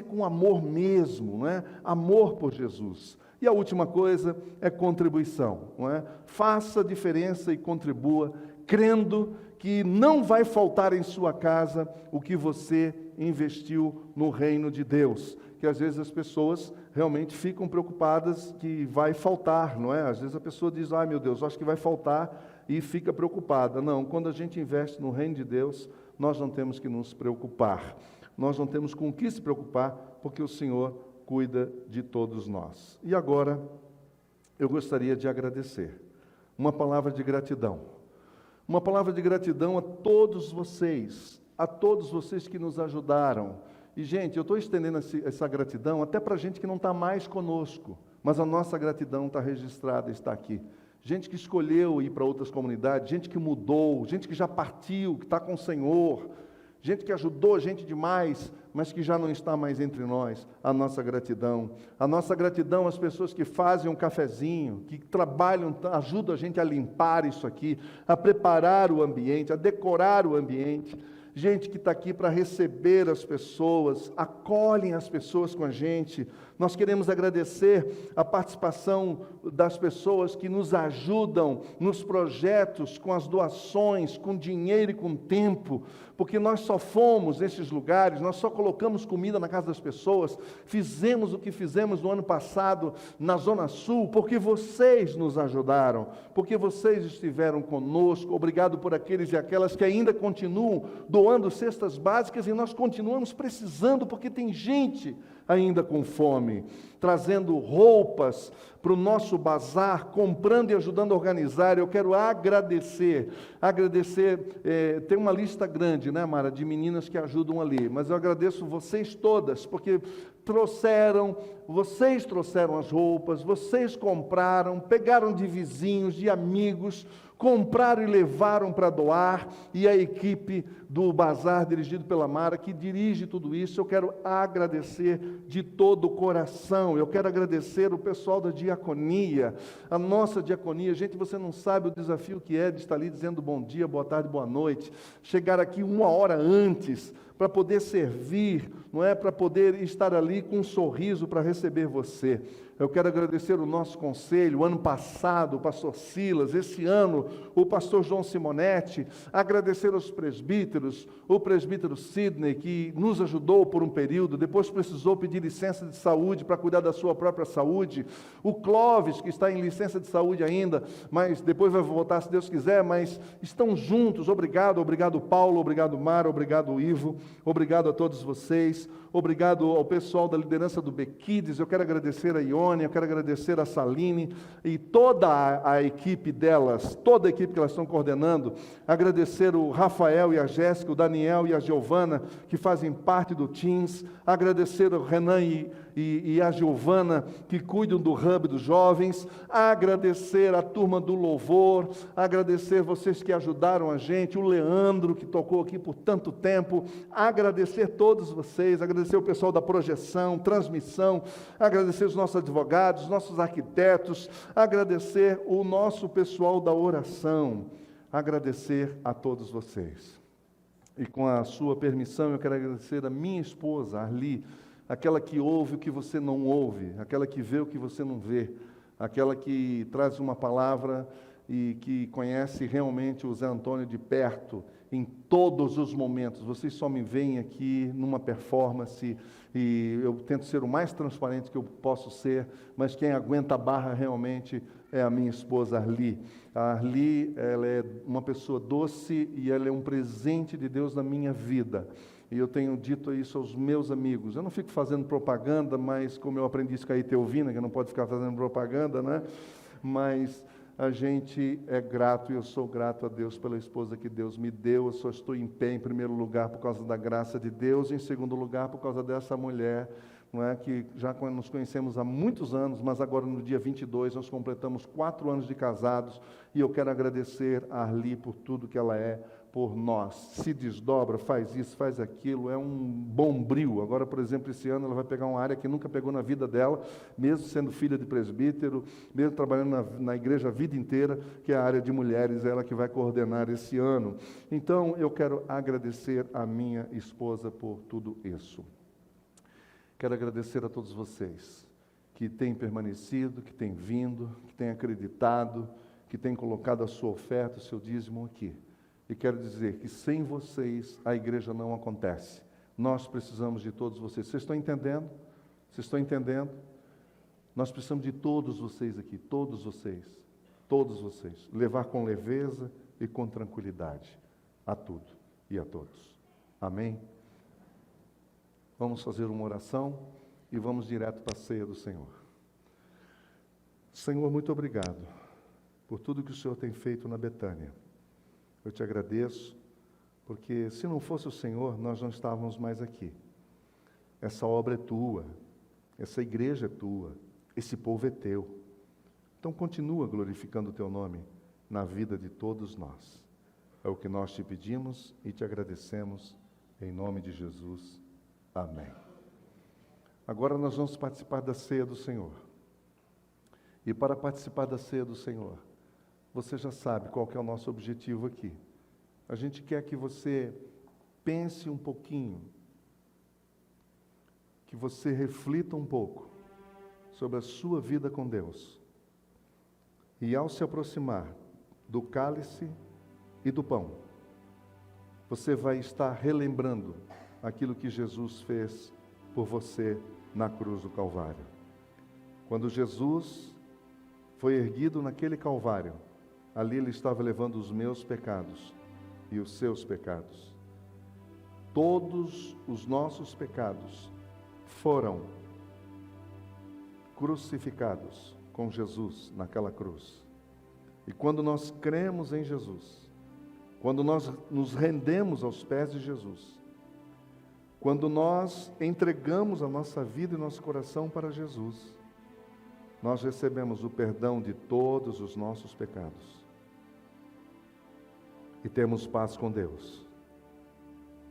com amor mesmo, não é? Amor por Jesus. E a última coisa é contribuição, não é? Faça a diferença e contribua, crendo que não vai faltar em sua casa o que você investiu no reino de Deus. Que às vezes as pessoas realmente ficam preocupadas que vai faltar, não é? Às vezes a pessoa diz: ai meu Deus, acho que vai faltar, e fica preocupada. Não, quando a gente investe no reino de Deus, nós não temos que nos preocupar. Nós não temos com o que se preocupar, porque o Senhor cuida de todos nós. E agora, eu gostaria de agradecer. Uma palavra de gratidão. Uma palavra de gratidão a todos vocês que nos ajudaram. E, gente, eu estou estendendo essa gratidão até para gente que não está mais conosco, mas a nossa gratidão está registrada, está aqui. Gente que escolheu ir para outras comunidades, gente que mudou, gente que já partiu, que está com o Senhor, gente que ajudou a gente demais, mas que já não está mais entre nós. A nossa gratidão às pessoas que fazem um cafezinho, que trabalham, ajudam a gente a limpar isso aqui, a preparar o ambiente, a decorar o ambiente. Gente que está aqui para receber as pessoas, acolhem as pessoas com a gente. Nós queremos agradecer a participação das pessoas que nos ajudam nos projetos, com as doações, com dinheiro e com tempo, porque nós só fomos nesses lugares, nós só colocamos comida na casa das pessoas, fizemos o que fizemos no ano passado na Zona Sul, porque vocês nos ajudaram, porque vocês estiveram conosco. Obrigado por aqueles e aquelas que ainda continuam doando cestas básicas, e nós continuamos precisando, porque tem gente ainda com fome, trazendo roupas para o nosso bazar, comprando e ajudando a organizar. Eu quero agradecer, tem uma lista grande, né, Mara, de meninas que ajudam ali, mas eu agradeço vocês todas, porque vocês trouxeram as roupas, vocês compraram, pegaram de vizinhos, de amigos, compraram e levaram para doar, e a equipe do bazar, dirigido pela Mara, que dirige tudo isso, eu quero agradecer de todo o coração. Eu quero agradecer o pessoal da diaconia, a nossa diaconia. Gente, você não sabe o desafio que é de estar ali dizendo bom dia, boa tarde, boa noite, chegar aqui 1 hora antes, para poder servir, não é? Para poder estar ali com um sorriso para receber você. Eu quero agradecer o nosso conselho, o ano passado, o pastor Silas, esse ano, o pastor João Simonetti, agradecer aos presbíteros, o presbítero Sidney, que nos ajudou por um período, depois precisou pedir licença de saúde para cuidar da sua própria saúde, o Clóvis, que está em licença de saúde ainda, mas depois vai voltar se Deus quiser, mas estão juntos. Obrigado Paulo, obrigado Mara, obrigado Ivo, obrigado a todos vocês, obrigado ao pessoal da liderança do Bequides. Eu quero agradecer a Ione, eu quero agradecer a Saline e toda a equipe delas, toda a equipe que elas estão coordenando, agradecer o Rafael e a Jéssica, o Daniel e a Giovana, que fazem parte do Teams, agradecer o Renan e a Giovana, que cuidam do Hub dos jovens, agradecer a turma do louvor, agradecer vocês que ajudaram a gente, o Leandro, que tocou aqui por tanto tempo, agradecer todos vocês, agradecer o pessoal da projeção, transmissão, agradecer os nossos advogados, nossos arquitetos, agradecer o nosso pessoal da oração, agradecer a todos vocês. E com a sua permissão, eu quero agradecer a minha esposa, Arli, aquela que ouve o que você não ouve, aquela que vê o que você não vê, aquela que traz uma palavra e que conhece realmente o Zé Antônio de perto, em todos os momentos. Vocês só me veem aqui numa performance e eu tento ser o mais transparente que eu posso ser, mas quem aguenta a barra realmente é a minha esposa Arli. A Arli, ela é uma pessoa doce e ela é um presente de Deus na minha vida. E eu tenho dito isso aos meus amigos. Eu não fico fazendo propaganda, mas como eu aprendi isso com a Itelvina, que não pode ficar fazendo propaganda, né? Mas a gente é grato e eu sou grato a Deus pela esposa que Deus me deu. Eu só estou em pé, em primeiro lugar, por causa da graça de Deus, em segundo lugar, por causa dessa mulher, não é, que já nos conhecemos há muitos anos, mas agora no dia 22 nós completamos 4 anos de casados e eu quero agradecer a Arli por tudo que ela é por nós. Se desdobra, faz isso, faz aquilo, é um bombril. Agora, por exemplo, esse ano ela vai pegar uma área que nunca pegou na vida dela, mesmo sendo filha de presbítero, mesmo trabalhando na igreja a vida inteira, que é a área de mulheres, ela que vai coordenar esse ano. Então, eu quero agradecer a minha esposa por tudo isso. Quero agradecer a todos vocês que têm permanecido, que têm vindo, que têm acreditado, que têm colocado a sua oferta, o seu dízimo aqui. E quero dizer que sem vocês a igreja não acontece. Nós precisamos de todos vocês. Vocês estão entendendo? Vocês estão entendendo? Nós precisamos de todos vocês aqui, todos vocês, levar com leveza e com tranquilidade a tudo e a todos. Amém? Vamos fazer uma oração e vamos direto para a ceia do Senhor. Senhor, muito obrigado por tudo que o Senhor tem feito na Betânia. Eu te agradeço, porque se não fosse o Senhor, nós não estávamos mais aqui. Essa obra é tua, essa igreja é tua, esse povo é teu. Então continua glorificando o teu nome na vida de todos nós. É o que nós te pedimos e te agradecemos, em nome de Jesus. Amém. Agora nós vamos participar da ceia do Senhor. E para participar da ceia do Senhor, você já sabe qual que é o nosso objetivo aqui. A gente quer que você pense um pouquinho, que você reflita um pouco sobre a sua vida com Deus. E ao se aproximar do cálice e do pão, você vai estar relembrando aquilo que Jesus fez por você na cruz do Calvário. Quando Jesus foi erguido naquele Calvário, ali ele estava levando os meus pecados e os seus pecados. Todos os nossos pecados foram crucificados com Jesus naquela cruz. E quando nós cremos em Jesus, quando nós nos rendemos aos pés de Jesus, quando nós entregamos a nossa vida e nosso coração para Jesus, nós recebemos o perdão de todos os nossos pecados. E temos paz com Deus.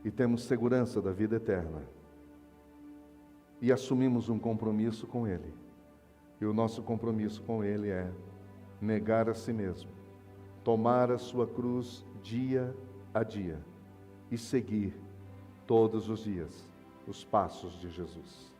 E temos segurança da vida eterna. E assumimos um compromisso com Ele. E o nosso compromisso com Ele é negar a si mesmo, tomar a sua cruz dia a dia e seguir todos os dias os passos de Jesus.